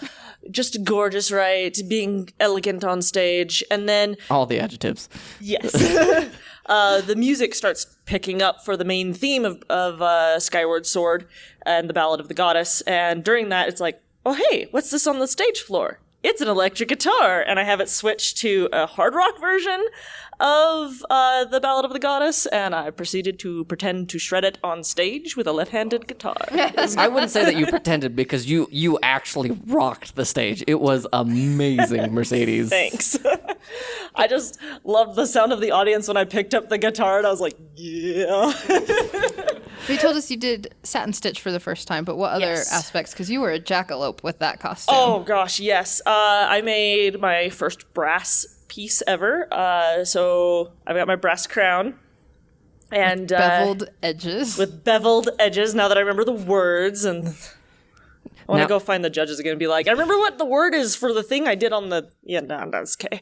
just gorgeous, right? Being elegant on stage. And then... all the adjectives. Yes. The music starts picking up for the main theme of Skyward Sword and the Ballad of the Goddess. And during that, it's like, "Oh, hey, what's this on the stage floor? It's an electric guitar." And I have it switched to a hard rock version of the Ballad of the Goddess, and I proceeded to pretend to shred it on stage with a left-handed guitar. I wouldn't say that you pretended, because you actually rocked the stage. It was amazing, Mercedes. Thanks. I just loved the sound of the audience when I picked up the guitar, and I was like, yeah. You told us you did satin stitch for the first time, but what other aspects? Because you were a jackalope with that costume. Oh, gosh, yes. I made my first brass piece ever. So I've got my brass crown. And with beveled edges. With beveled edges, now that I remember the words. And I want to go find the judges again and be like, "I remember what the word is for the thing I did on the..." Yeah, no, that's okay.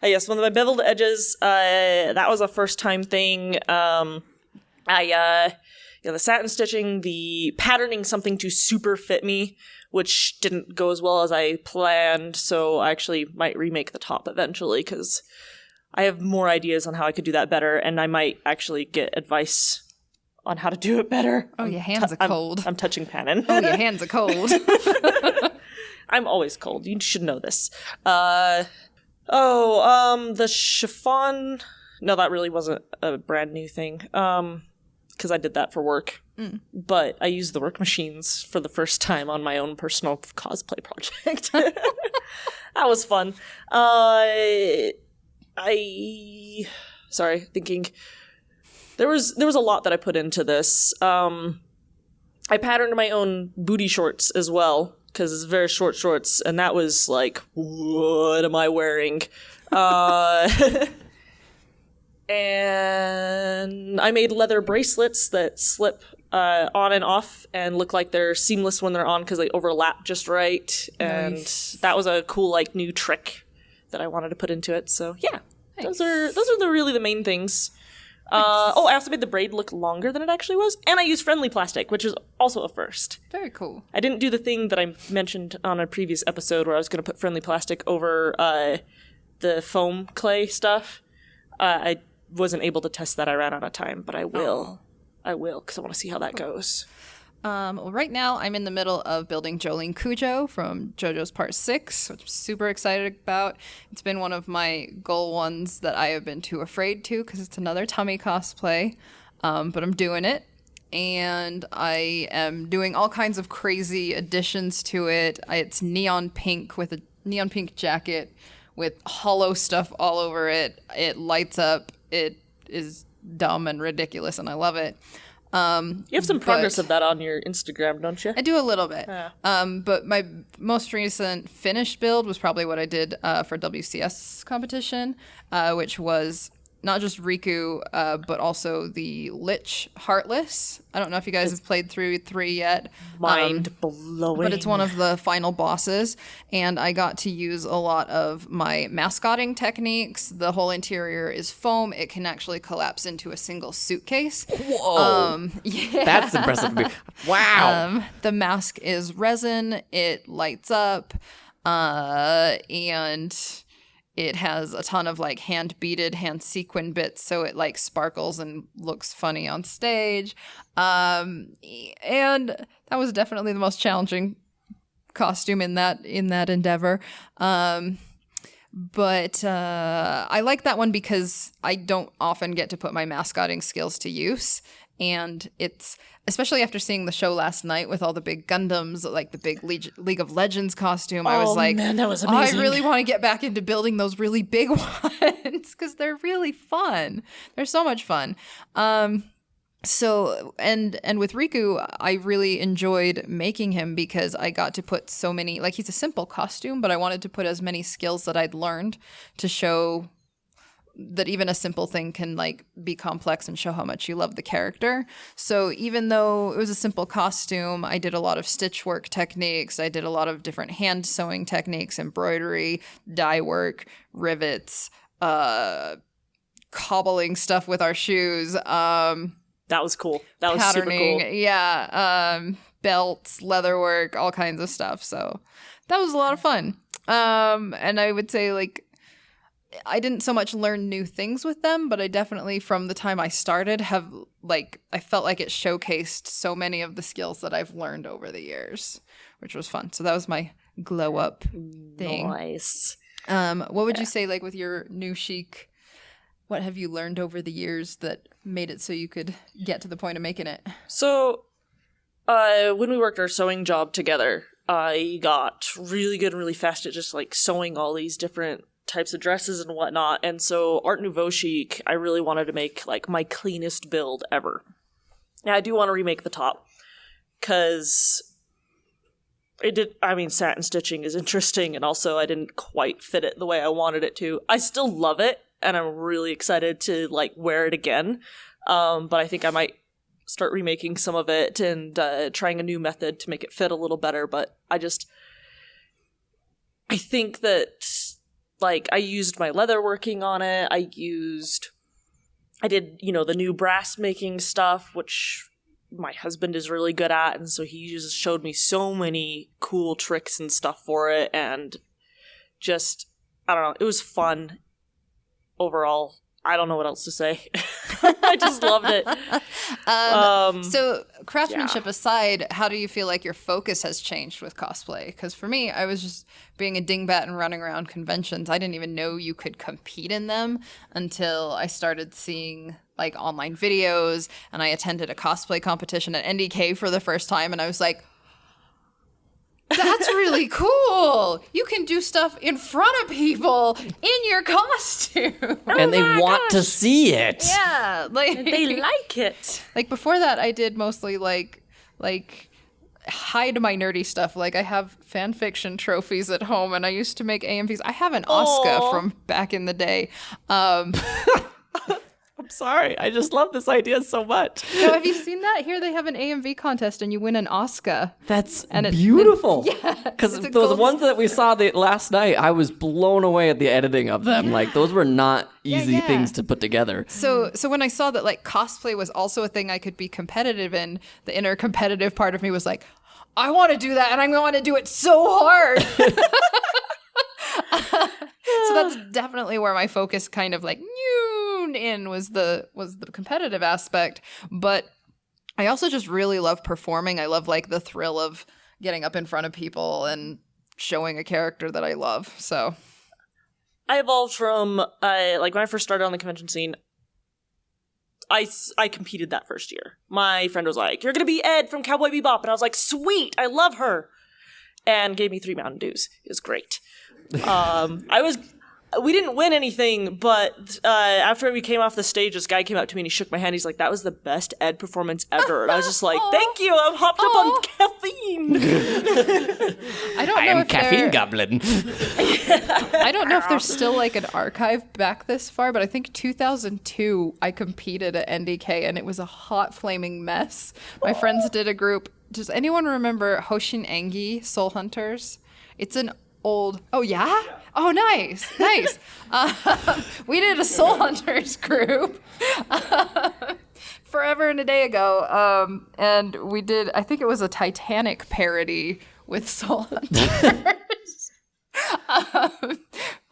Yes, one of my beveled edges, that was a first-time thing. The satin stitching, the patterning something to super fit me, which didn't go as well as I planned, so I actually might remake the top eventually, because I have more ideas on how I could do that better, and I might actually get advice on how to do it better. Oh, your hands are cold. I'm touching Pannon. Oh, your hands are cold. I'm always cold. You should know this. The chiffon... No, that really wasn't a brand new thing. Because I did that for work. But I used the work machines for the first time on my own personal cosplay project. That was fun. Thinking. There was a lot that I put into this. I patterned my own booty shorts as well, because it's very short shorts, and that was like, what am I wearing? And I made leather bracelets that slip on and off and look like they're seamless when they're on because they overlap just right. And that was a cool like new trick that I wanted to put into it. So yeah, those are really the main things. I also made the braid look longer than it actually was, and I used friendly plastic, which is also a first. Very cool. I didn't do the thing that I mentioned on a previous episode where I was going to put friendly plastic over the foam clay stuff. I wasn't able to test that. I ran out of time, but I will. I will, because I want to see how that goes. Well, right now I'm in the middle of building Jolene Cujo from JoJo's Part 6, which I'm super excited about. It's been one of my goal ones that I have been too afraid to because it's another tummy cosplay, but I'm doing it. And I am doing all kinds of crazy additions to it. It's neon pink with a neon pink jacket with hollow stuff all over it. It lights up. It is dumb and ridiculous, and I love it. You have some progress of that on your Instagram, don't you? I do a little bit. Yeah. But my most recent finished build was probably what I did for WCS competition, which was not just Riku, but also the Lich Heartless. I don't know if you guys have played through 3 yet. Mind blowing. But it's one of the final bosses, and I got to use a lot of my mascotting techniques. The whole interior is foam. It can actually collapse into a single suitcase. Whoa. Yeah. That's impressive. Wow. The mask is resin. It lights up, and it has a ton of like hand beaded, hand sequin bits, so it like sparkles and looks funny on stage. And that was definitely the most challenging costume in that endeavor. But I like that one because I don't often get to put my mascotting skills to use. And it's, especially after seeing the show last night with all the big Gundams, like the big League of Legends costume, I was like, man, that was amazing. I really want to get back into building those really big ones because they're really fun. They're so much fun. So, and with Riku, I really enjoyed making him because I got to put so many, like he's a simple costume, but I wanted to put as many skills that I'd learned to show that even a simple thing can like be complex and show how much you love the character. So even though it was a simple costume, I did a lot of stitch work techniques. I did a lot of different hand sewing techniques, embroidery, dye work, rivets, cobbling stuff with our shoes. That was cool. That was patterning, super cool. Yeah. Belts, leatherwork, all kinds of stuff. So that was a lot of fun. And I would say like, I didn't so much learn new things with them, but I definitely, from the time I started, have like, I felt like it showcased so many of the skills that I've learned over the years, which was fun. So that was my glow up thing. Nice. What would you say, like with your new chic, what have you learned over the years that made it so you could get to the point of making it? So, when we worked our sewing job together, I got really good and really fast at just like sewing all these different types of dresses and whatnot. And so Art Nouveau chic, I really wanted to make like my cleanest build ever. Now I do want to remake the top because satin stitching is interesting, and also I didn't quite fit it the way I wanted it to. I still love it, and I'm really excited to like wear it again. But I think I might start remaking some of it and trying a new method to make it fit a little better. But I think that like I used my leather working on it. I did, the new brass making stuff, which my husband is really good at. And so he just showed me so many cool tricks and stuff for it. And just, I don't know, it was fun overall. I don't know what else to say. I just loved it. So craftsmanship aside, how do you feel like your focus has changed with cosplay? Because for me, I was just being a dingbat and running around conventions. I didn't even know you could compete in them until I started seeing like online videos, and I attended a cosplay competition at NDK for the first time, and I was like, that's really cool. You can do stuff in front of people in your costume. And they want to see it. Yeah. Like they like it. Like before that, I did mostly like hide my nerdy stuff. Like I have fan fiction trophies at home, and I used to make AMVs. I have an Asuka from back in the day. I'm sorry. I just love this idea so much. No, have you seen that? Here they have an AMV contest and you win an Oscar. That's beautiful. Yeah. Because those ones that we saw last night, I was blown away at the editing of them. Like, those were not easy things to put together. So when I saw that, like, cosplay was also a thing I could be competitive in, the inner competitive part of me was like, I want to do that, and I want to do it so hard. So that's definitely where my focus kind of like was the competitive aspect. But I also just really love performing. I love like the thrill of getting up in front of people and showing a character that I love. So I evolved from like when I first started on the convention scene. I competed that first year. My friend was like, "You're gonna be Ed from Cowboy Bebop," and I was like, "Sweet, I love her," and gave me 3 Mountain Dews. It was great. We didn't win anything, but after we came off the stage, this guy came up to me and he shook my hand. He's like, "That was the best Ed performance ever." And I was just like, "Thank you. I'm hopped up on caffeine." I don't know I am if caffeine goblin. I don't know if there's still like an archive back this far, but I think 2002 I competed at NDK and it was a hot flaming mess. My friends did a group. Does anyone remember Hoshin Engi Soul Hunters? It's an old. Oh yeah. Oh nice. We did a Soul Hunters group forever and a day ago, and we did. I think it was a Titanic parody with Soul Hunters.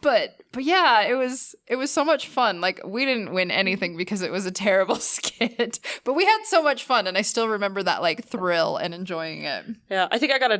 But yeah, it was so much fun. Like, we didn't win anything because it was a terrible skit, but we had so much fun, and I still remember that like thrill and enjoying it. Yeah, I think I got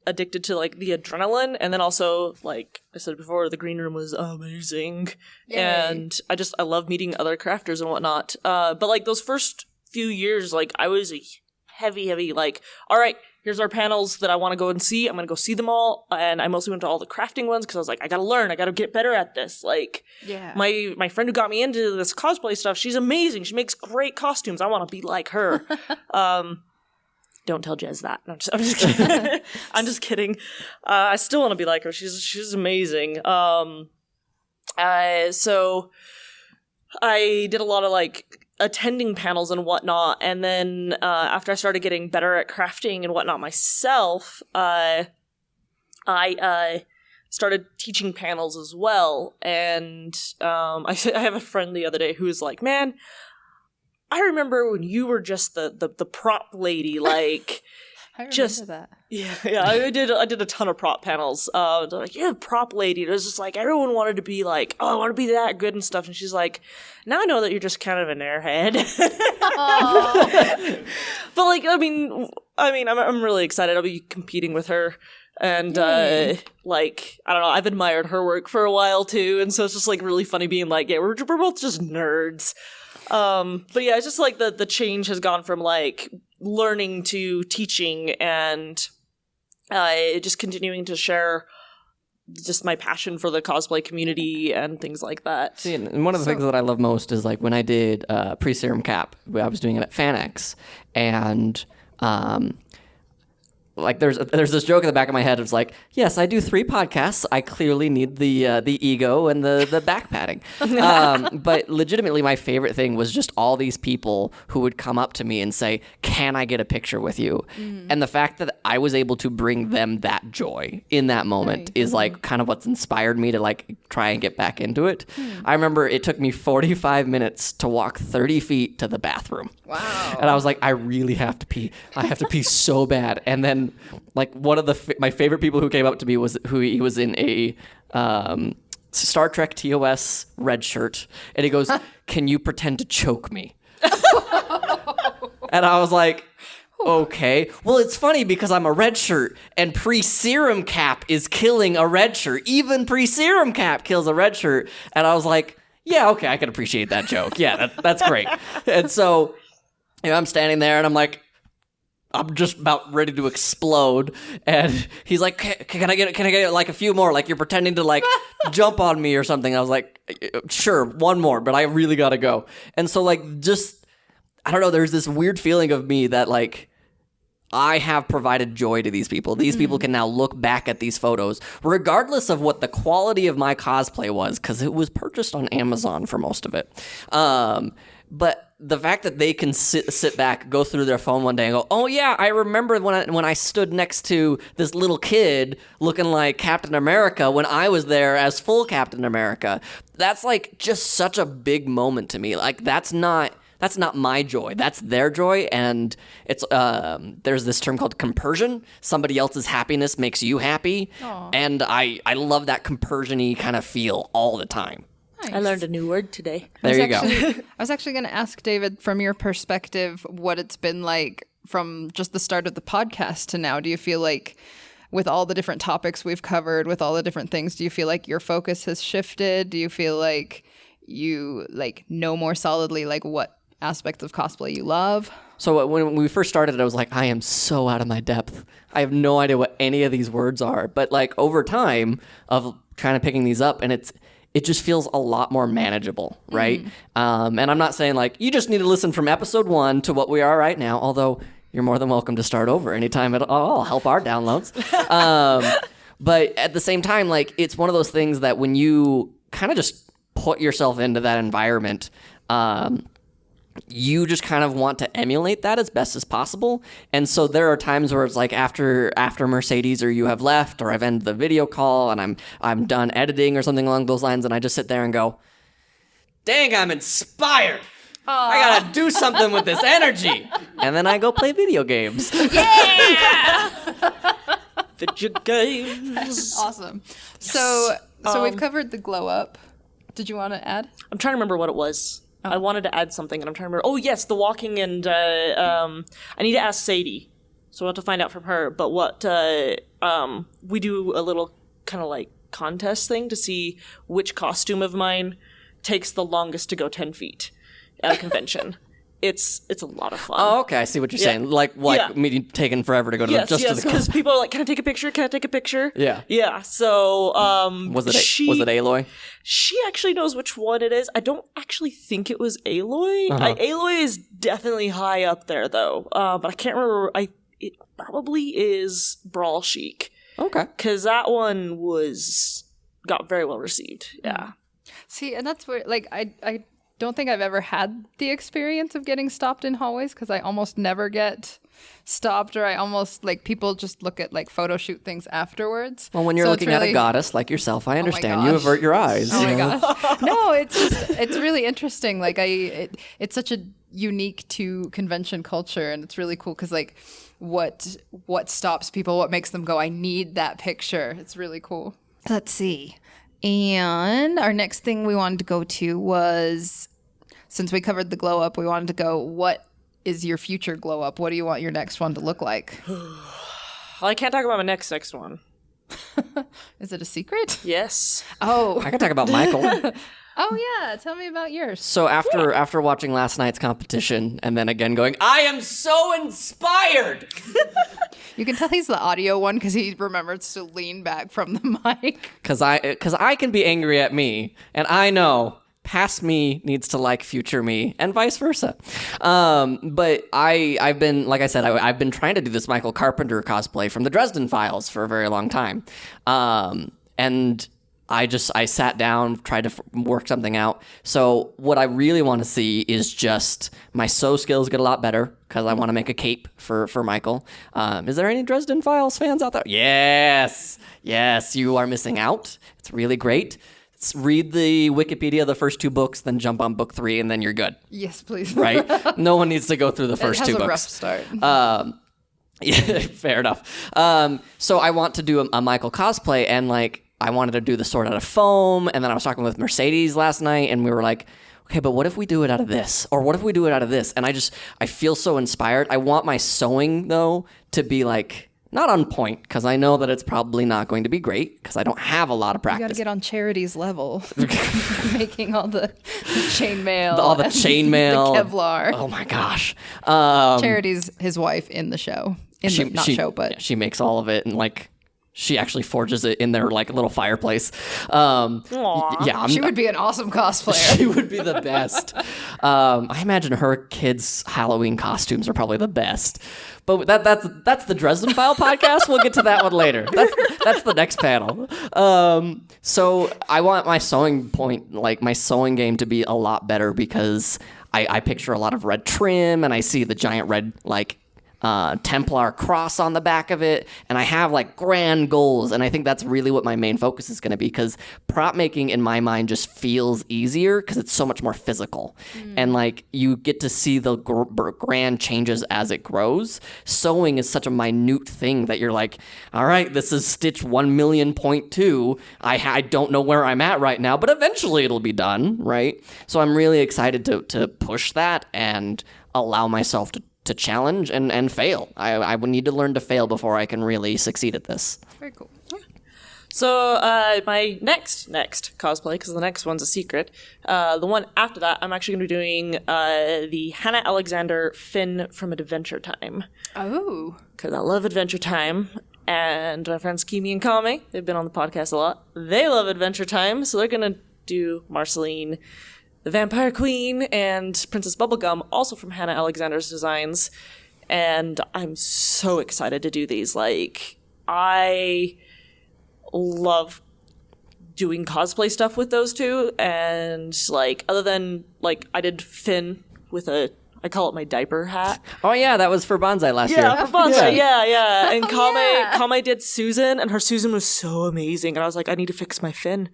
addicted to like the adrenaline, and then also, like I said before, the green room was amazing. Yay. And I love meeting other crafters and whatnot. But like those first few years, like I was a heavy like, all right, here's our panels that I want to go and see. I'm going to go see them all. And I mostly went to all the crafting ones because I was like, I got to learn. I got to get better at this. Like, my friend who got me into this cosplay stuff, she's amazing. She makes great costumes. I want to be like her. Don't tell Jez that. No, I'm just kidding. I'm just kidding. I still want to be like her. She's amazing. So I did a lot of like attending panels and whatnot, and then after I started getting better at crafting and whatnot myself, I started teaching panels as well. And I have a friend the other day who was like, "Man, I remember when you were just the prop lady, like." I remember that. Yeah, I did a ton of prop panels. Like, "You're a prop lady." It was just like everyone wanted to be like, "Oh, I want to be that good" and stuff. And she's like, "Now I know that you're just kind of an airhead." But like, I mean, I'm really excited. I'll be competing with her, and like, I don't know. I've admired her work for a while too, and so it's just like really funny being like, "Yeah, we're both just nerds." But yeah, it's just like the change has gone from like learning to teaching, and just continuing to share just my passion for the cosplay community and things like that. See, and one of the things that I love most is like when I did pre-serum cap, I was doing it at FanX, and like there's this joke in the back of my head. It's like, yes, I do 3 podcasts. I clearly need the ego and the back padding. But legitimately, my favorite thing was just all these people who would come up to me and say, "Can I get a picture with you?" And the fact that I was able to bring them that joy in that moment is like kind of what's inspired me to like try and get back into it. I remember it took me 45 minutes to walk 30 feet to the bathroom. Wow. And I was like, I really have to pee. I have to pee so bad. And then like one of my favorite people who came up to me was he was in a Star Trek TOS red shirt, and he goes, "Can you pretend to choke me?" And I was like, okay. Well, it's funny because I'm a red shirt, and pre-serum cap is killing a red shirt. Even pre-serum cap kills a red shirt. And I was like, yeah, okay, I can appreciate that joke. Yeah, that's great. And so, you know, I'm standing there and I'm like, I'm just about ready to explode, and he's like, "Can I get like a few more? Like you're pretending to like jump on me or something." I was like, "Sure, one more, but I really gotta go." And so like, just I don't know. There's this weird feeling of me that like I have provided joy to these people. These people can now look back at these photos, regardless of what the quality of my cosplay was, because it was purchased on Amazon for most of it. But the fact that they can sit back, go through their phone one day and go, oh yeah, I remember when I stood next to this little kid looking like Captain America when I was there as full Captain America. That's like just such a big moment to me. Like that's not my joy. That's their joy. And it's there's this term called compersion. Somebody else's happiness makes you happy. Aww. And I love that compersion-y kind of feel all the time. Nice. I learned a new word today. There you go. I was actually going to ask David, from your perspective, what it's been like from just the start of the podcast to now. Do you feel like with all the different topics we've covered, with all the different things, do you feel like your focus has shifted? Do you feel like you know more solidly like what aspects of cosplay you love? So when we first started, I was like, I am so out of my depth. I have no idea what any of these words are. But like over time of kind of picking these up, and it just feels a lot more manageable, right? And I'm not saying like you just need to listen from episode 1 to what we are right now, although you're more than welcome to start over anytime at all. Help our downloads. But at the same time, like it's one of those things that when you kind of just put yourself into that environment, you just kind of want to emulate that as best as possible. And so there are times where it's like after Mercedes or you have left or I've ended the video call and I'm done editing or something along those lines, and I just sit there and go, dang, I'm inspired. I gotta do something with this energy. And then I go play video games. Yeah! Video games. Awesome. So we've covered the glow up. Did you want to add? I'm trying to remember what it was. I wanted to add something, and I'm trying to remember. Oh, yes, the walking, and I need to ask Sadie, so I'll have to find out from her. But what we do a little kind of like contest thing to see which costume of mine takes the longest to go 10 feet at a convention. It's a lot of fun. Oh, okay. I see what you're saying. Like me taking forever to go to yes, to the because people are like, "Can I take a picture? Can I take a picture?" Yeah. Yeah. So, was it Aloy? She actually knows which one it is. I don't actually think it was Aloy. Aloy is definitely high up there, though. But I can't remember. It probably is Brawl Chic. Okay. Because that one got very well received. Yeah. See, and that's where, like, I don't think I've ever had the experience of getting stopped in hallways, because I almost never get stopped, or I almost, like, people just look at, like, photo shoot things afterwards. Well, when you're looking at a goddess like yourself, I understand. You avert your eyes. Oh my gosh. No, it's really interesting. Like, it's such a unique to convention culture, and it's really cool because, like, what stops people, what makes them go, I need that picture. It's really cool. Let's see. And our next thing we wanted to go to was, since we covered the glow up, we wanted to go, what is your future glow up? What do you want your next one to look like? Well, I can't talk about my next one. Is it a secret? Yes. Oh. I can talk about Michael. Oh, yeah. Tell me about yours. So after watching last night's competition and then again going, I am so inspired. You can tell he's the audio one because he remembers to lean back from the mic. Because I can be angry at me, and I know past me needs to like future me, and vice versa. But I've been, like I said, I've been trying to do this Michael Carpenter cosplay from the Dresden Files for a very long time. And I sat down, tried to work something out. So what I really want to see is just my sew skills get a lot better, because I want to make a cape for Michael. Is there any Dresden Files fans out there? Yes, you are missing out. It's really great. Read the Wikipedia, the first 2 books, then jump on book 3, and then you're good. Yes, please. Right? No one needs to go through the first 2 books. It has a rough start. Yeah, fair enough. So I want to do a Michael cosplay, and like, I wanted to do the sword out of foam, and then I was talking with Mercedes last night, and we were like, okay, but what if we do it out of this? Or what if we do it out of this? And I feel so inspired. I want my sewing, though, to be like, not on point, because I know that it's probably not going to be great, because I don't have a lot of practice. You got to get on Charity's level. Making all the chainmail. All the chainmail. The Kevlar. Oh my gosh. Charity's his wife in the show. She makes all of it, and like, she actually forges it in their like little fireplace. She would be an awesome cosplayer. She would be the best. I imagine her kids' Halloween costumes are probably the best. But that's the Dresden File podcast. We'll get to that one later. That's the next panel. So I want my sewing game to be a lot better because I picture a lot of red trim and I see the giant red like Templar cross on the back of it, and I have like grand goals, and I think that's really what my main focus is going to be, because prop making in my mind just feels easier because it's so much more physical, and like you get to see the grand changes as it grows. Sewing is such a minute thing that you're like, all right, this is stitch 1,000,000.2. I don't know where I'm at right now, but eventually it'll be done, right? So I'm really excited to push that and allow myself to challenge and fail. I would need to learn to fail before I can really succeed at this. Very cool. So my next cosplay, because the next one's a secret, the one after that, I'm actually going to be doing the Hannah Alexander Finn from Adventure Time. Oh. Because I love Adventure Time. And my friends Kimi and Kame, they've been on the podcast a lot. They love Adventure Time, so they're going to do Marceline, the Vampire Queen, and Princess Bubblegum, also from Hannah Alexander's designs. And I'm so excited to do these. Like, I love doing cosplay stuff with those two. And, like, other than, like, I did Finn with I call it my diaper hat. Oh, yeah, that was for Bonsai last year. Yeah, for Bonsai, yeah. And Kame did Susan, and her Susan was so amazing. And I was like, I need to fix my Finn.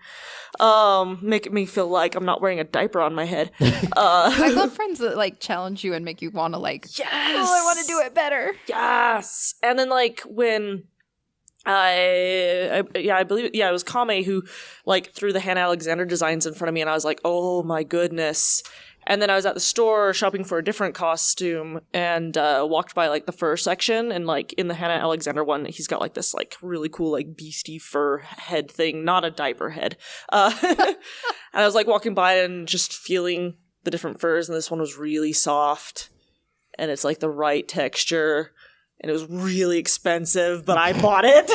Make me feel like I'm not wearing a diaper on my head. I love friends that like challenge you and make you want to like, yes! Oh, I want to do it better. Yes! And then like when I believe it was Kame who like threw the Hannah Alexander designs in front of me, and I was like, oh my goodness. And then I was at the store shopping for a different costume and walked by like the fur section, and like in the Hannah Alexander one, he's got like this like really cool like beastie fur head thing, not a diaper head. And I was like walking by and just feeling the different furs, and this one was really soft and it's like the right texture. And it was really expensive, but I bought it.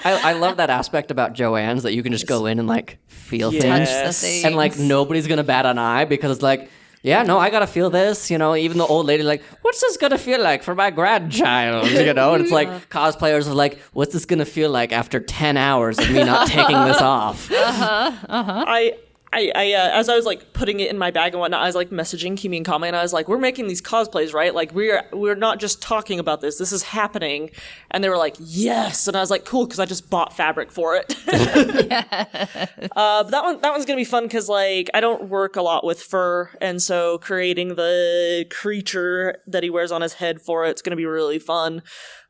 I love that aspect about Joann's, that you can just go in and like feel Yes. things. Touch the things. And like nobody's going to bat an eye because it's like, yeah, no, I got to feel this. You know, even the old lady like, what's this going to feel like for my grandchild? You know, and it's like cosplayers are like, what's this going to feel like after 10 hours of me not taking this off? I as I was like putting it in my bag and whatnot, I was like messaging Kimi and Kame, and I was like, we're making these cosplays, right? Like we're not just talking about this. This is happening. And they were like, yes. And I was like, cool, because I just bought fabric for it. But that one's gonna be fun because like I don't work a lot with fur, and so creating the creature that he wears on his head for it's gonna be really fun.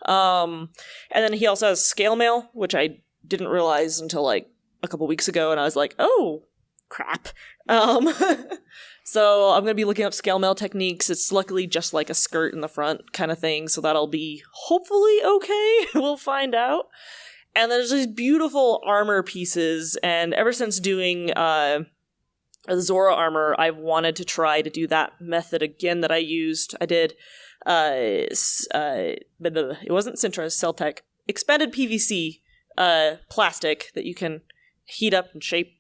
And then he also has scale mail, which I didn't realize until like a couple weeks ago, and I was like, oh crap. So I'm going to be looking up scale mail techniques. It's luckily just like a skirt in the front kind of thing, so that'll be hopefully okay. We'll find out. And there's these beautiful armor pieces, and ever since doing Zora armor, I've wanted to try to do that method again that I used. I did it wasn't Sintra, it was Celtec. Expanded PVC plastic that you can heat up and shape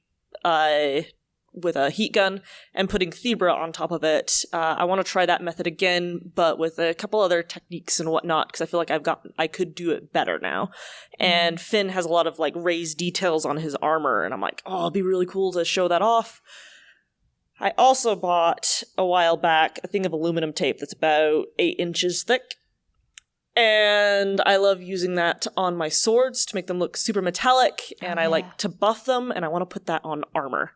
with a heat gun, and putting Thebra on top of it. I want to try that method again, but with a couple other techniques and whatnot, because I feel like I could do it better now. And Finn has a lot of like raised details on his armor, and I'm like, oh, it'd be really cool to show that off. I also bought a while back a thing of aluminum tape that's about 8 inches thick. And I love using that on my swords to make them look super metallic, and I like to buff them, and I want to put that on armor.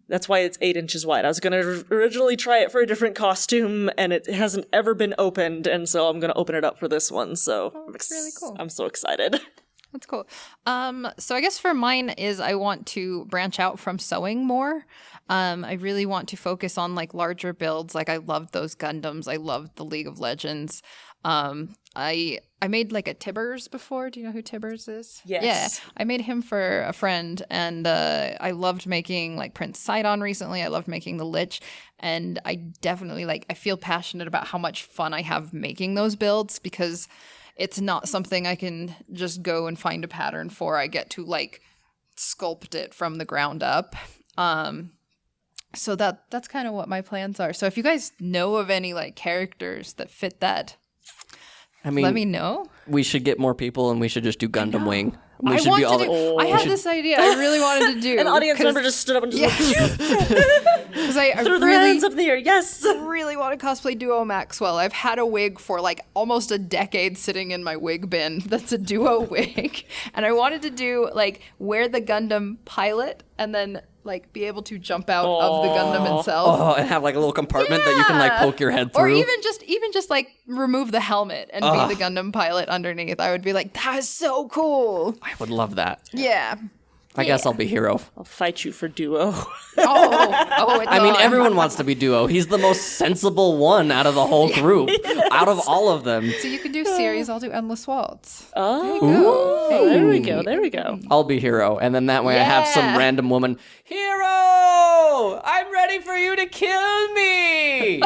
That's why it's 8 inches wide. I was going to originally try it for a different costume, and it hasn't ever been opened, and so I'm going to open it up for this one. So that's really cool. I'm so excited. That's cool. So I guess for mine is I want to branch out from sewing more. I really want to focus on like larger builds. Like I loved those Gundams. I loved the League of Legends. I made like a Tibbers before. Do you know who Tibbers is? Yes. Yeah. I made him for a friend, and I loved making like Prince Sidon recently. I loved making the Lich, and I definitely I feel passionate about how much fun I have making those builds, because it's not something I can just go and find a pattern for. I get to like sculpt it from the ground up. So that's kind of what my plans are. So if you guys know of any like characters that fit that, I mean, let me know. We should get more people, and we should just do Gundam Wing. We I should want be all. to do. I had this idea. I really wanted to do. An audience member just stood up and just because I threw their hands up in the air. Yes. really want to cosplay Duo Maxwell. I've had a wig for like almost a decade sitting in my wig bin. That's a Duo wig, and I wanted to do like wear the Gundam pilot and then like be able to jump out of the Gundam itself. Oh, and have like a little compartment that you can like poke your head through. Or even just like remove the helmet and be the Gundam pilot underneath. I would be like, that is so cool. I would love that. Yeah. I guess I'll be Hero. I'll fight you for Duo. It's I mean, on. everyone wants to be Duo. He's the most sensible one out of the whole group. Out of all of them. So you can do series. I'll do Endless Waltz. Oh, there we go. There we go. I'll be Hero. And then that way I have some random woman, Hero! I'm ready for you to kill me!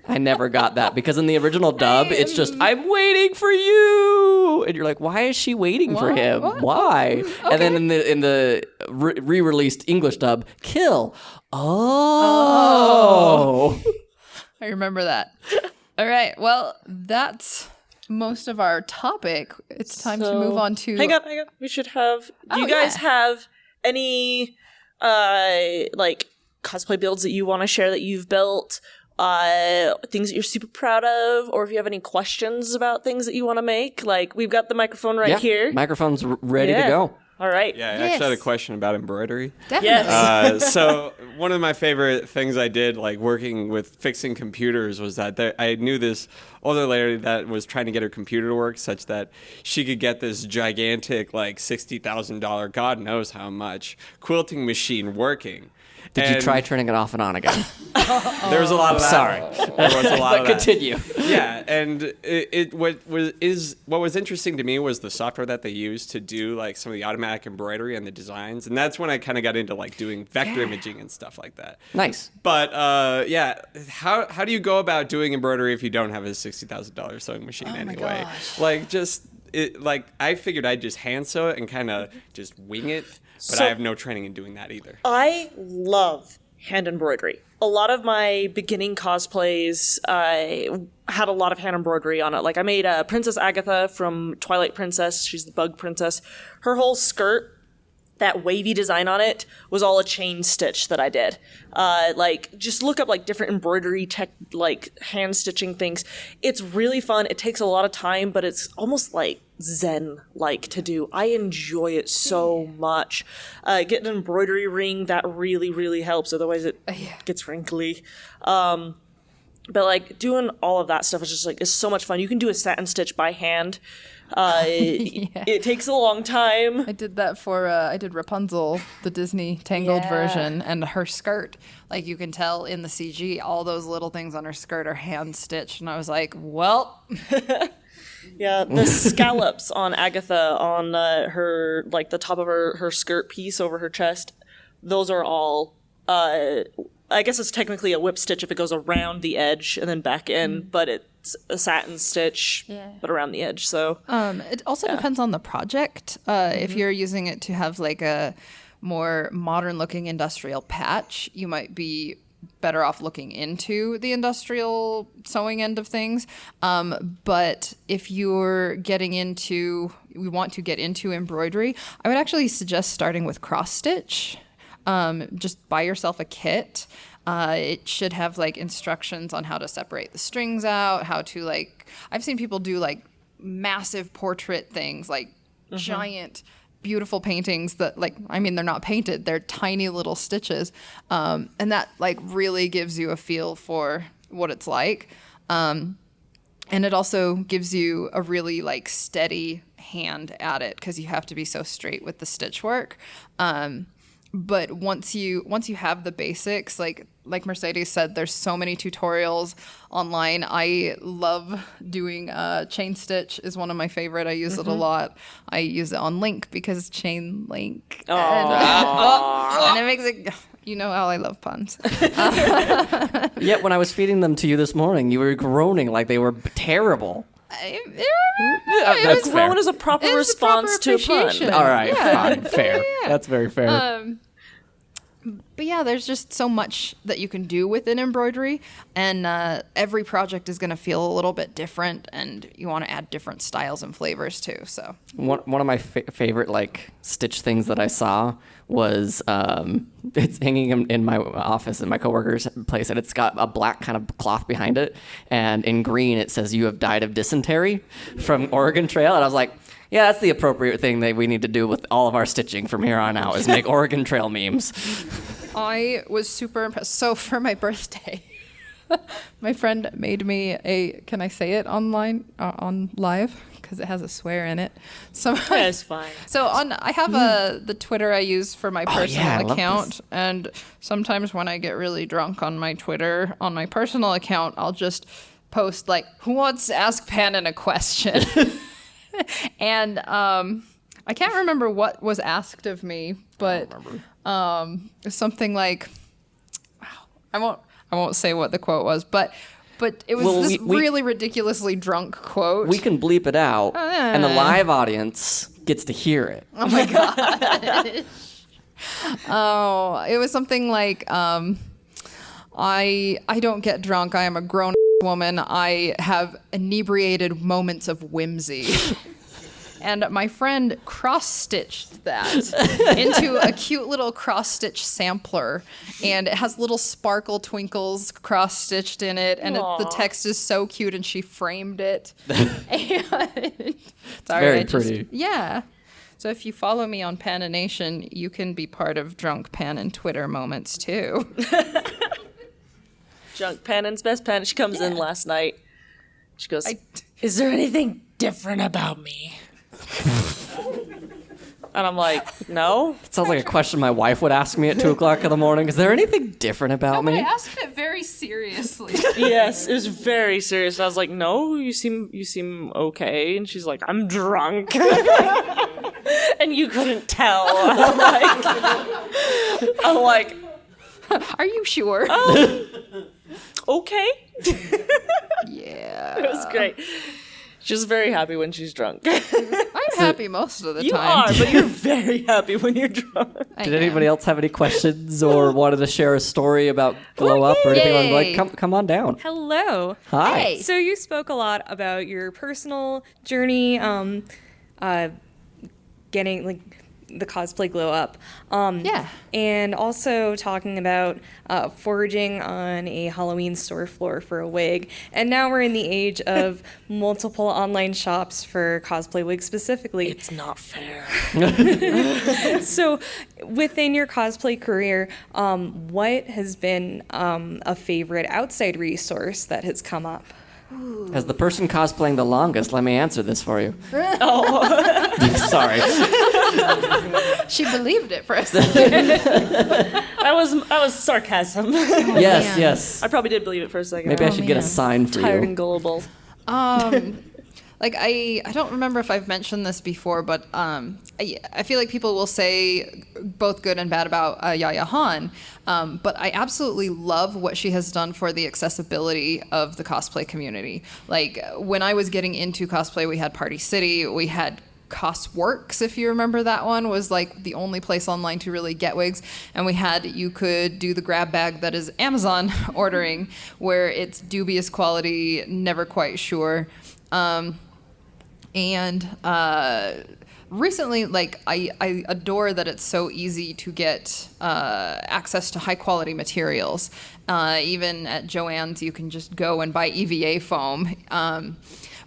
I never got that because in the original dub, it's just, I'm waiting for you! And you're like, why is she waiting for him? What? Why? Okay. And then in the re-released English dub, kill. Oh! I remember that. All right. Well, that's most of our topic. It's time to move on to... Hang on. We should have... Do you guys have any, like, cosplay builds that you want to share that you've built? Things that you're super proud of, or if you have any questions about things that you want to make, like we've got the microphone here. Microphone's ready to go. All right. Yeah, I actually had a question about embroidery. Definitely. So one of my favorite things I did, like working with fixing computers, was that I knew this older lady that was trying to get her computer to work such that she could get this gigantic, like $60,000, God knows how much, quilting machine working. Did you try turning it off and on again? There was a lot of that. Sorry. There was a lot of that. Continue. Yeah, and what was interesting to me was the software that they used to do like some of the automatic embroidery and the designs, and that's when I kind of got into like doing vector imaging and stuff like that. Nice. But how do you go about doing embroidery if you don't have a $60,000 sewing machine anyway? Like I figured I'd just hand sew it and kind of just wing it. But I have no training in doing that either. I love hand embroidery. A lot of my beginning cosplays had a lot of hand embroidery on it. Like I made Princess Agatha from Twilight Princess. She's the bug princess. Her whole skirt, that wavy design on it, was all a chain stitch that I did. Like just look up like different embroidery tech, like hand stitching things. It's really fun. It takes a lot of time, but it's almost like Zen-like to do. I enjoy it so much. Get an embroidery ring, that really, really helps. Otherwise it gets wrinkly. But like doing all of that stuff is just like, it's so much fun. You can do a satin stitch by hand. It takes a long time. I did that for, I did Rapunzel, the Disney Tangled version, and her skirt. Like you can tell in the CG, all those little things on her skirt are hand stitched. And I was like, well... Yeah, the scallops on Agatha on her, like the top of her skirt piece over her chest, those are all, I guess it's technically a whip stitch if it goes around the edge and then back in, but it's a satin stitch, but around the edge, so. It also depends on the project. If you're using it to have like a more modern looking industrial patch, you might be better off looking into the industrial sewing end of things. But if you want to get into embroidery, I would actually suggest starting with cross stitch. Just buy yourself a kit. It should have like instructions on how to separate the strings out, how to like, I've seen people do like massive portrait things, like giant beautiful paintings that like, I mean, they're not painted, they're tiny little stitches. And that like really gives you a feel for what it's like. And it also gives you a really like steady hand at it because you have to be so straight with the stitch work. But once you have the basics, like Mercedes said, there's so many tutorials online. I love doing chain stitch is one of my favorite. I use it a lot. I use it on link because chain link. And it makes it, you know how I love puns. Yet when I was feeding them to you this morning, you were groaning like they were terrible. That's fair. Grown as a proper It was a proper response to a pun. appreciation. All right, Yeah. fine, fair. Yeah. That's very fair. But yeah, there's just so much that you can do within embroidery, and every project is going to feel a little bit different, and you want to add different styles and flavors too. So One of my favorite like stitch things that I saw was it's hanging in my office in my coworker's place, and it's got a black kind of cloth behind it, and in green it says "You have died of dysentery" from Oregon Trail, and I was like, yeah, that's the appropriate thing that we need to do with all of our stitching from here on out is make Oregon Trail memes. I was super impressed. So for my birthday, my friend made me can I say it online, on live? Because it has a swear in it. So Yeah, it's fine. So I have the Twitter I use for my personal yeah, I love account, this. and sometimes when I get really drunk on my Twitter, on my personal account, I'll just post like, "Who wants to ask Pannon a question?" And I can't remember what was asked of me, but something like, I won't say what the quote was, but it was Well, this we- really ridiculously drunk quote. We can bleep it out, and the live audience gets to hear it. Oh my god. Oh, it was something like, I don't get drunk. I am a grown woman. I have inebriated moments of whimsy. And my friend cross-stitched that into a cute little cross-stitch sampler. And it has little sparkle twinkles cross-stitched in it. And the text is so cute, and she framed it. And very pretty. Yeah. So if you follow me on Pannonation, you can be part of Drunk Pannon Twitter moments too. Junk Pannon's best Pannon. She comes in last night. She goes, "Is there anything different about me?" And I'm like, "No." It sounds like a question my wife would ask me at 2 o'clock in the morning. Is there anything different about But I me? asked it very seriously. Yes, it was very serious. I was like, "No, you seem okay." And she's like, "I'm drunk." And you couldn't tell. I'm like, Are you sure? okay. Yeah. It was great. She's very happy when she's drunk. I'm happy most of the You time. are, but you're very happy when you're drunk. Did anybody else have any questions or wanted to share a story about Glow Up or anything? yay. Like, come on down. Hello. Hi. Hey. So you spoke a lot about your personal journey, getting like the cosplay glow up. Yeah. And also talking about foraging on a Halloween store floor for a wig. And now we're in the age of multiple online shops for cosplay wigs specifically. It's not fair. So within your cosplay career, what has been a favorite outside resource that has come up? As the person cosplaying the longest, let me answer this for you. Sorry. She believed it for a second. That was sarcasm. Yes, man. yes. I probably did believe it for a second. Maybe I should get a man. sign for Tired you. and gullible. Like I don't remember if I've mentioned this before, but I feel like people will say both good and bad about Yaya Han, but I absolutely love what she has done for the accessibility of the cosplay community. Like when I was getting into cosplay, we had Party City, we had Cosworks, if you remember that one, was like the only place online to really get wigs. And you could do the grab bag that is Amazon ordering, where it's dubious quality, never quite sure. Recently, like I adore that it's so easy to get access to high quality materials. Even at Joann's, you can just go and buy EVA foam.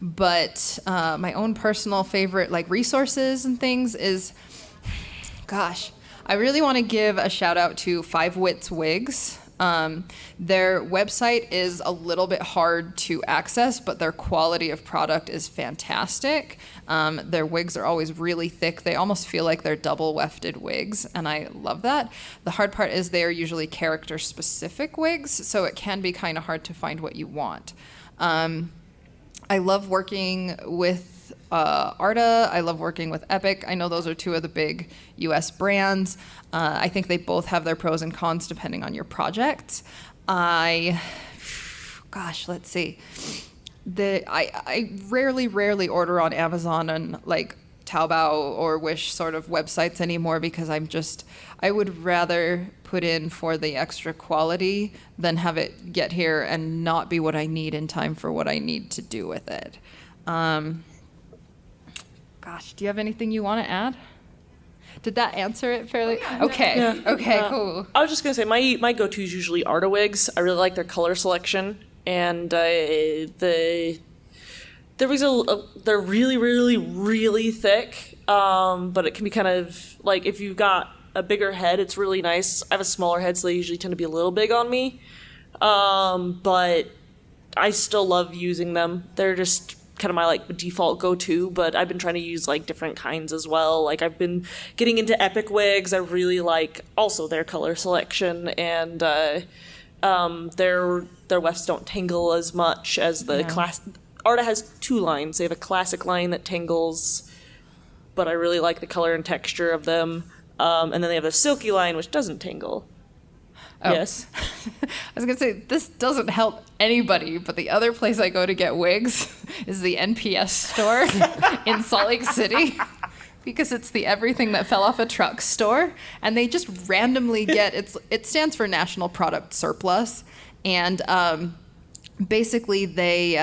But my own personal favorite, like resources and things, is, gosh, I really want to give a shout out to Five Wits Wigs. Their website is a little bit hard to access, but their quality of product is fantastic. Their wigs are always really thick. They almost feel like they're double wefted wigs, and I love that. The hard part is they are usually character specific wigs, so it can be kind of hard to find what you want. I love working with Arta. I love working with Epic. I know those are two of the big US brands. I think they both have their pros and cons depending on your project. Let's see. I rarely order on Amazon and like Taobao or Wish sort of websites anymore because I would rather put in for the extra quality than have it get here and not be what I need in time for what I need to do with it. Gosh, do you have anything you want to add? Did that answer it fairly? Okay. Yeah. Okay, cool. I was just gonna say my go-to is usually Arta wigs. I really like their color selection, and the wigs they're really thick, but it can be kind of like if you've got a bigger head, it's really nice. I have a smaller head, so they usually tend to be a little big on me, but I still love using them. They're just kind of my like default go-to, but I've been trying to use like different kinds as well. Like I've been getting into epic wigs. I really like also their color selection, and their wefts don't tangle as much as the class. Arta has two lines. They have a classic line that tangles, but I really like the color and texture of them. And then they have a silky line which doesn't tangle. Oh. Yes. I was going to say, this doesn't help anybody, but the other place I go to get wigs is the NPS store in Salt Lake City because it's the everything that fell off a truck store. And they just randomly it stands for National Product Surplus. And basically they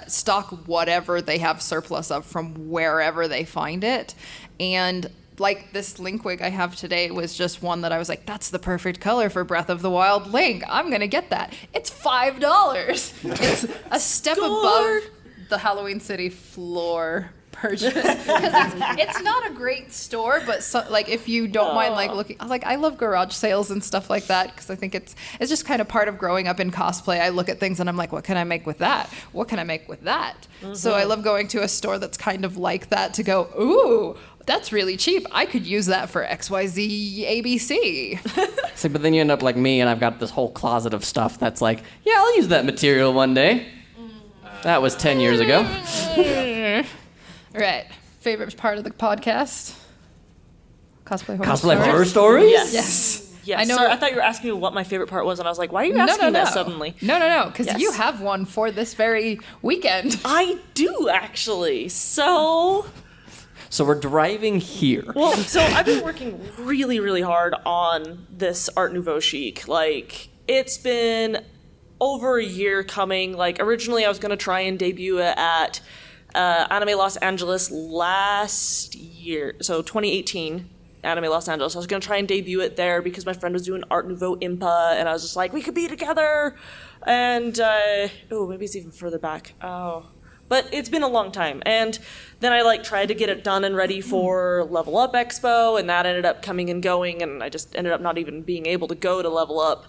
stock whatever they have surplus of from wherever they find it. And like this Link wig I have today was just one that I was like, that's the perfect color for Breath of the Wild Link. I'm going to get that. It's $5. It's a step above the Halloween City floor purchase. Because it's not a great store, but like if you don't mind like looking, I love garage sales and stuff like that because I think it's just kind of part of growing up in cosplay. I look at things and I'm like, what can I make with that? What can I make with that? Mm-hmm. So I love going to a store that's kind of like that to go, ooh, that's really cheap. I could use that for XYZ ABC. See, but then you end up like me, and I've got this whole closet of stuff that's like, yeah, I'll use that material one day. That was 10 years ago. Right. Favorite part of the podcast? Cosplay Horror Stories? Yes. Yes. I know. Sorry, I thought you were asking me what my favorite part was, and I was like, why are you asking that suddenly? No, because Yes. you have one for this very weekend. I do, actually. So we're driving here. Well, so I've been working really, really hard on this Art Nouveau chic. Like, it's been over a year coming. Like, originally I was going to try and debut it at Anime Los Angeles last year. So 2018, Anime Los Angeles. I was going to try and debut it there because my friend was doing Art Nouveau Impa, and I was just like, we could be together. And, maybe it's even further back. Oh. But it's been a long time. And then I tried to get it done and ready for Level Up Expo, and that ended up coming and going, and I just ended up not even being able to go to Level Up.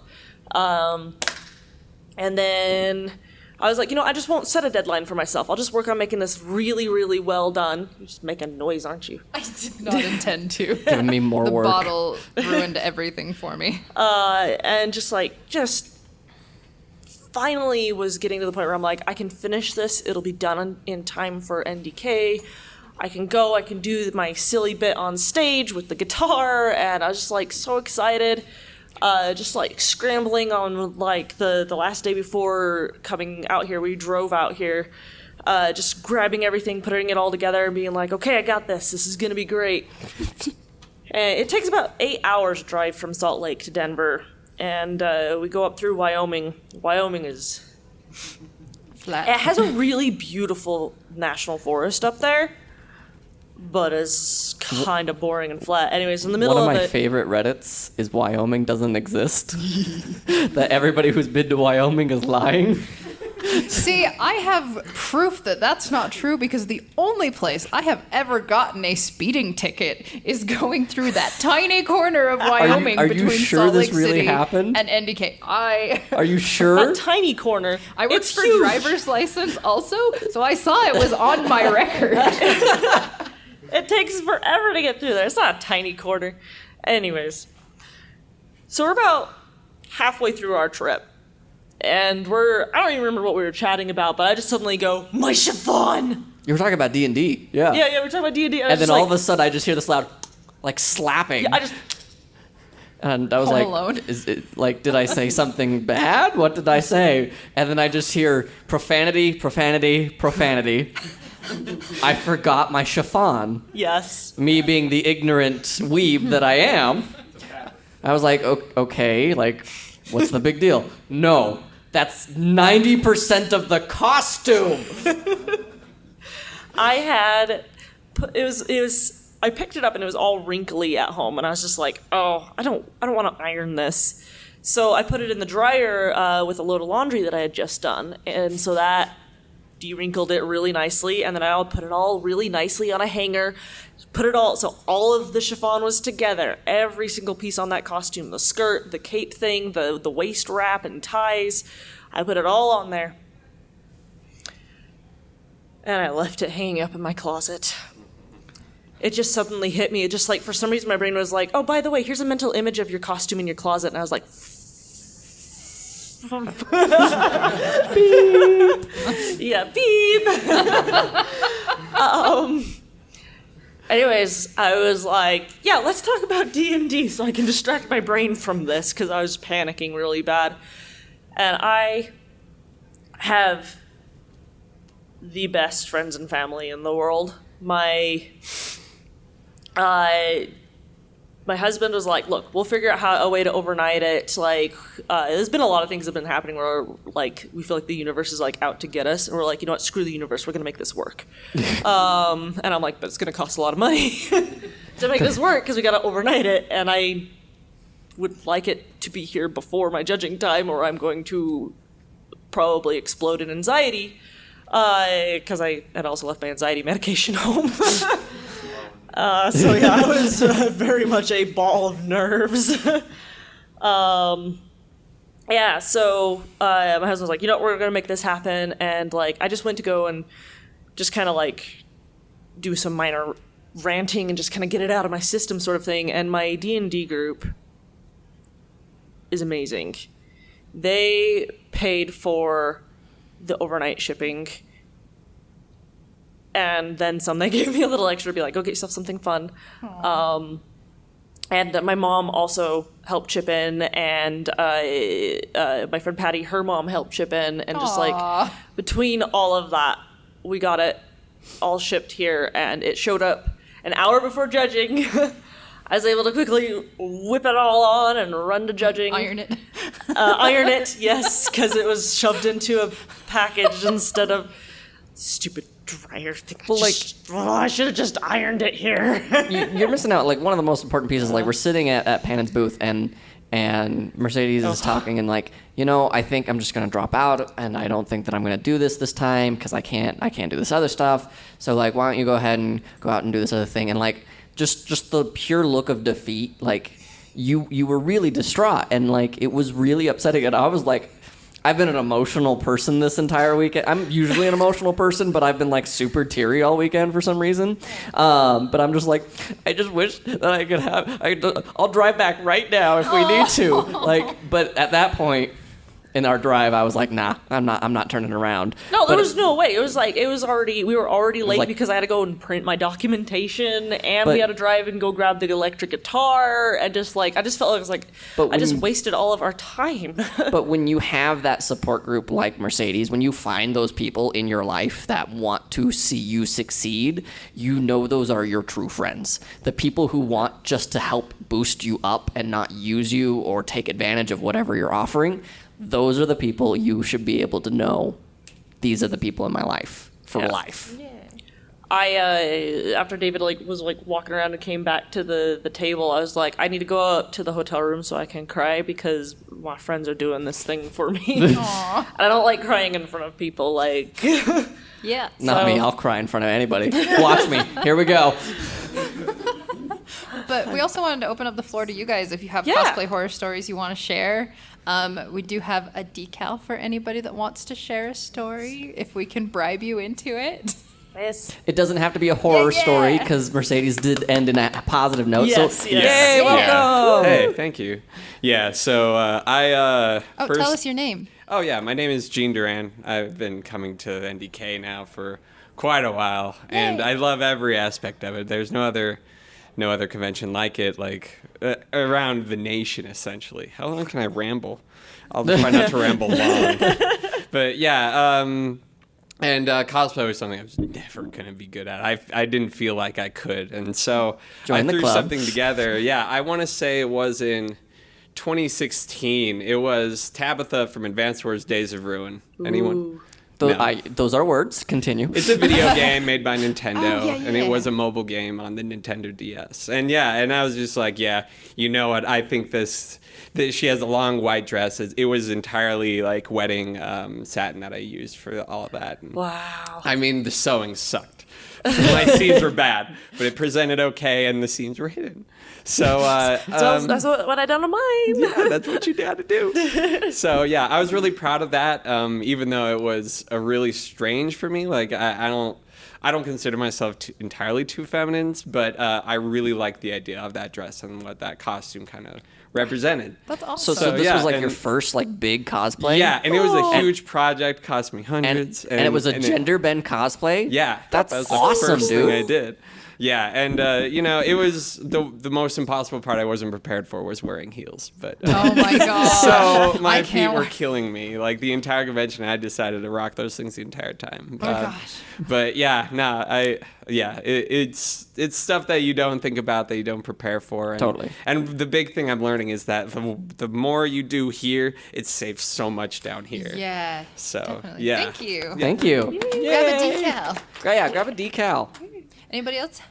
And then I was like, I just won't set a deadline for myself. I'll just work on making this really, really well done. You're just making noise, aren't you? I did not intend to. Giving me more work. The bottle ruined everything for me. And just finally was getting to the point where I'm like, I can finish this. It'll be done in time for NDK. I can go. I can do my silly bit on stage with the guitar. And I was just so excited. Just scrambling on the last day before coming out here. We drove out here, just grabbing everything, putting it all together, and being like, okay, I got this. This is gonna be great. And it takes about 8 hours drive from Salt Lake to Denver. And we go up through Wyoming. Wyoming is Flat. It has a really beautiful national forest up there, but it's kind of boring and flat. Anyways, in the middle One of of my it, favorite Reddits is Wyoming doesn't exist. That everybody who's been to Wyoming is lying. See, I have proof that that's not true because the only place I have ever gotten a speeding ticket is going through that tiny corner of Wyoming are you between sure Salt this Lake really City happened? and NDK. Are you sure? a tiny corner. I worked It's for huge. driver's license also, so I saw it was on my record. It takes forever to get through there. It's not a tiny corner. Anyways, so we're about halfway through our trip. And I don't even remember what we were chatting about, but I just suddenly go, my chiffon! You were talking about D&D. Yeah. Yeah, we're talking about D&D. And then all of a sudden I just hear this loud, slapping. I just... And I was Home like, Alone. is it, like, did I say something bad? What did I say? And then I just hear profanity, profanity, profanity. I forgot my chiffon. Yes. Me being the ignorant weeb that I am. I was like, okay, like, what's the big deal? No, that's 90% of the costume. I picked it up and it was all wrinkly at home, and I was just like, oh, I don't want to iron this. So I put it in the dryer with a load of laundry that I had just done, and so that de-wrinkled it really nicely, and then I'll put it all really nicely on a hanger, put it all, so all of the chiffon was together, every single piece on that costume, the skirt, the cape thing, the waist wrap and ties, I put it all on there. And I left it hanging up in my closet. It just suddenly hit me. It just like, for some reason, my brain was like, oh, by the way, here's a mental image of your costume in your closet. And I was like, beep. Yeah, beep. Anyways, I was like, yeah, let's talk about D&D so I can distract my brain from this, because I was panicking really bad. And I have the best friends and family in the world. My husband was like, look, we'll figure out a way to overnight it. Like, there's been a lot of things that have been happening where, like, we feel like the universe is, like, out to get us. And we're like, you know what, screw the universe. We're going to make this work. And I'm like, but it's going to cost a lot of money to make this work because we got to overnight it. And I would like it to be here before my judging time, or I'm going to probably explode in anxiety. Because I had also left my anxiety medication home. So yeah, I was very much a ball of nerves. Yeah, so my husband was like, you know what, we're going to make this happen. And like, I just went to go and just kind of like do some minor ranting and just kind of get it out of my system sort of thing. And my D&D group is amazing. They paid for the overnight shipping, and then some. They gave me a little extra to be like, go get yourself something fun. And my mom also helped chip in, and my friend Patty, her mom helped chip in, and just like between all of that, we got it all shipped here, and it showed up an hour before judging. I was able to quickly whip it all on and run to judging. Iron it. Iron it, yes, because it was shoved into a package instead of stupid dryer thing. Well, like, I should have just ironed it here. You're missing out. Like, one of the most important pieces. Like, we're sitting at Pannon's booth, and Mercedes is talking, and like, you know, I think I'm just gonna drop out, and I don't think that I'm gonna do this time because I can't do this other stuff. So like, why don't you go ahead and go out and do this other thing? And like, just the pure look of defeat, like you were really distraught, and like it was really upsetting. And I was like, I've been an emotional person this entire weekend. I'm usually an emotional person, but I've been like super teary all weekend for some reason. But I'm just like, I just wish that I could have. I'll drive back right now if we need to. Like, but at that point in our drive, I was like, nah, I'm not turning around. No, there was no way. It was like, we were already late like, because I had to go and print my documentation, and we but- had to drive and go grab the electric guitar, and just like, I just felt like it was like, But I just when- wasted all of our time. But when you have that support group like Mercedes, when you find those people in your life that want to see you succeed, you know those are your true friends. The people who want just to help boost you up and not use you or take advantage of whatever you're offering, those are the people you should be able to know. These are the people in my life for life. I after David was walking around and came back to the table, I was like, I need to go up to the hotel room so I can cry because my friends are doing this thing for me. And I don't like crying in front of people. Like, Yeah. Not me. I'll cry in front of anybody. Watch me. Here we go. But we also wanted to open up the floor to you guys if you have Yeah. cosplay horror stories you want to share. We do have a decal for anybody that wants to share a story, if we can bribe you into it. yes. It doesn't have to be a horror Yeah. story because Mercedes did end in a positive note. Yes, so, yes. yay, welcome. Hey, thank you. Yeah, so Oh, first, tell us your name. Oh yeah, my name is Gene Duran. I've been coming to NDK now for quite a while, and I love every aspect of it. There's no other convention like it. Like around the nation, essentially. How long can I ramble? I'll try not to ramble long. But yeah, and cosplay was something I was never going to be good at. I didn't feel like I could. And so Join I the threw club. something together. Yeah, I want to say it was in 2016. It was Tabitha from Advance Wars Days of Ruin. Anyone? No. Those are words. Continue. It's a video game made by Nintendo, Oh, yeah, and it yeah. was a mobile game on the Nintendo DS. And and I was just like, yeah, you know what? I think that she has a long white dress. It was entirely like wedding satin that I used for all of that. And, Wow. I mean, the sewing sucked. My seams were bad, but it presented okay, and the seams were hidden. So That's what I done on mine. yeah, that's what you had to do. So yeah, I was really proud of that. Even though it was a really strange for me. Like I don't consider myself entirely too feminine, but I really liked the idea of that dress and what that costume kind of represented. That's awesome. So this yeah, was like and- your first like big cosplay. Yeah, and it was a huge project, cost me and hundreds. it was a gender bend cosplay. Yeah, that's that was awesome, the first dude. thing I did. Yeah, and it was the most impossible part I wasn't prepared for was wearing heels, but. Oh my god. So my I feet can't were wait. killing me. Like the entire convention, I decided to rock those things the entire time. Oh my gosh. But yeah, it's stuff that you don't think about, that you don't prepare for. And, Totally. And the big thing I'm learning is that the more you do here, it saves so much down here. Yeah. So Definitely. yeah. Thank you. Thank you. Grab a decal. Yeah, grab a decal. Anybody else?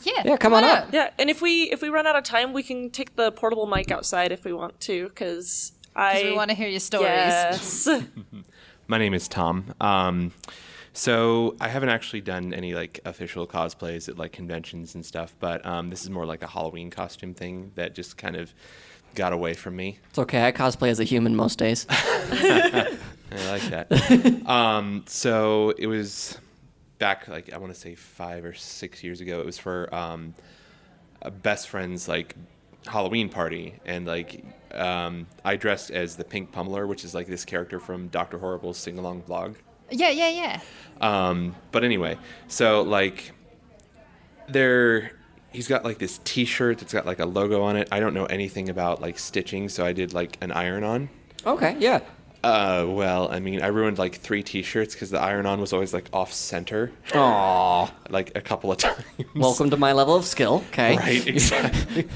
Yeah. Yeah, come on up. Yeah, and if we run out of time, we can take the portable mic outside if we want to, because We want to hear your stories. Yes. My name is Tom. So I haven't actually done any like official cosplays at like conventions and stuff, but this is more like a Halloween costume thing that just kind of got away from me. It's okay. I cosplay as a human most days. I like that. So it was back like I want to say 5 or 6 years ago. It was for a best friend's like Halloween party, and like I dressed as the Pink Pummeler, which is like this character from Dr. Horrible's sing-along vlog. Yeah. But anyway, so like he's got like this t-shirt that's got like a logo on it. I don't know anything about like stitching, so I did like an iron-on. Okay, yeah. Well, I mean, I ruined like 3 t-shirts because the iron-on was always like off-center, Aww. like a couple of times. Welcome to my level of skill. Okay. Right, exactly.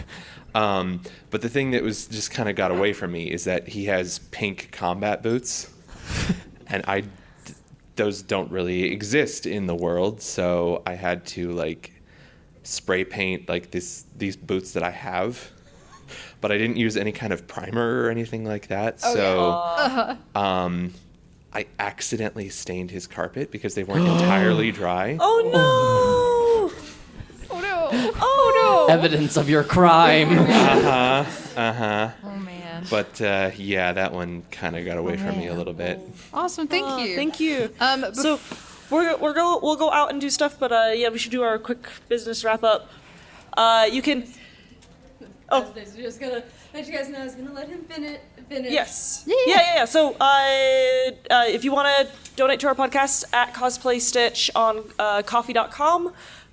But the thing that was just kind of got away from me is that he has pink combat boots, and those don't really exist in the world, so I had to like spray paint like these boots that I have, but I didn't use any kind of primer or anything like that. I accidentally stained his carpet because they weren't entirely dry. Oh no! Oh no. Oh no. Evidence of your crime. Oh man. But yeah, that one kind of got away from me a little bit. Awesome. Thank you. Thank you. So So we'll go out and do stuff, but yeah, we should do our quick business wrap up. You can. Oh. Just gonna let you guys know I was gonna let him finish. Yes. Yeah. So, if you want to donate to our podcast, at Cosplay Stitch on coffee.com.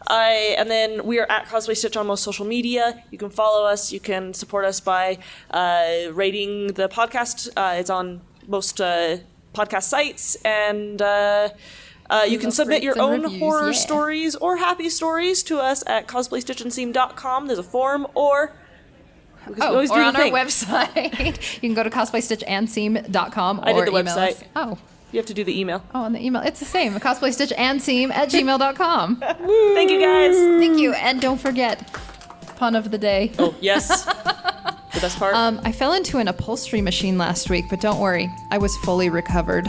And then we are at Cosplay Stitch on most social media. You can follow us. You can support us by rating the podcast. It's on most podcast sites. And you can love submit your rates and own reviews, horror yeah. stories or happy stories to us at CosplayStitchandSeam.com. There's a form, or... we can always do or the on our thing. website. You can go to CosplayStitchandSeam.com I or did the email website. us. Oh. You have to do the email. Oh, on the email. It's the same. CosplayStitchandSeam@gmail.com. Thank you, guys. Thank you. And don't forget, pun of the day. Oh, yes. The best part. I fell into an upholstery machine last week, but don't worry. I was fully recovered.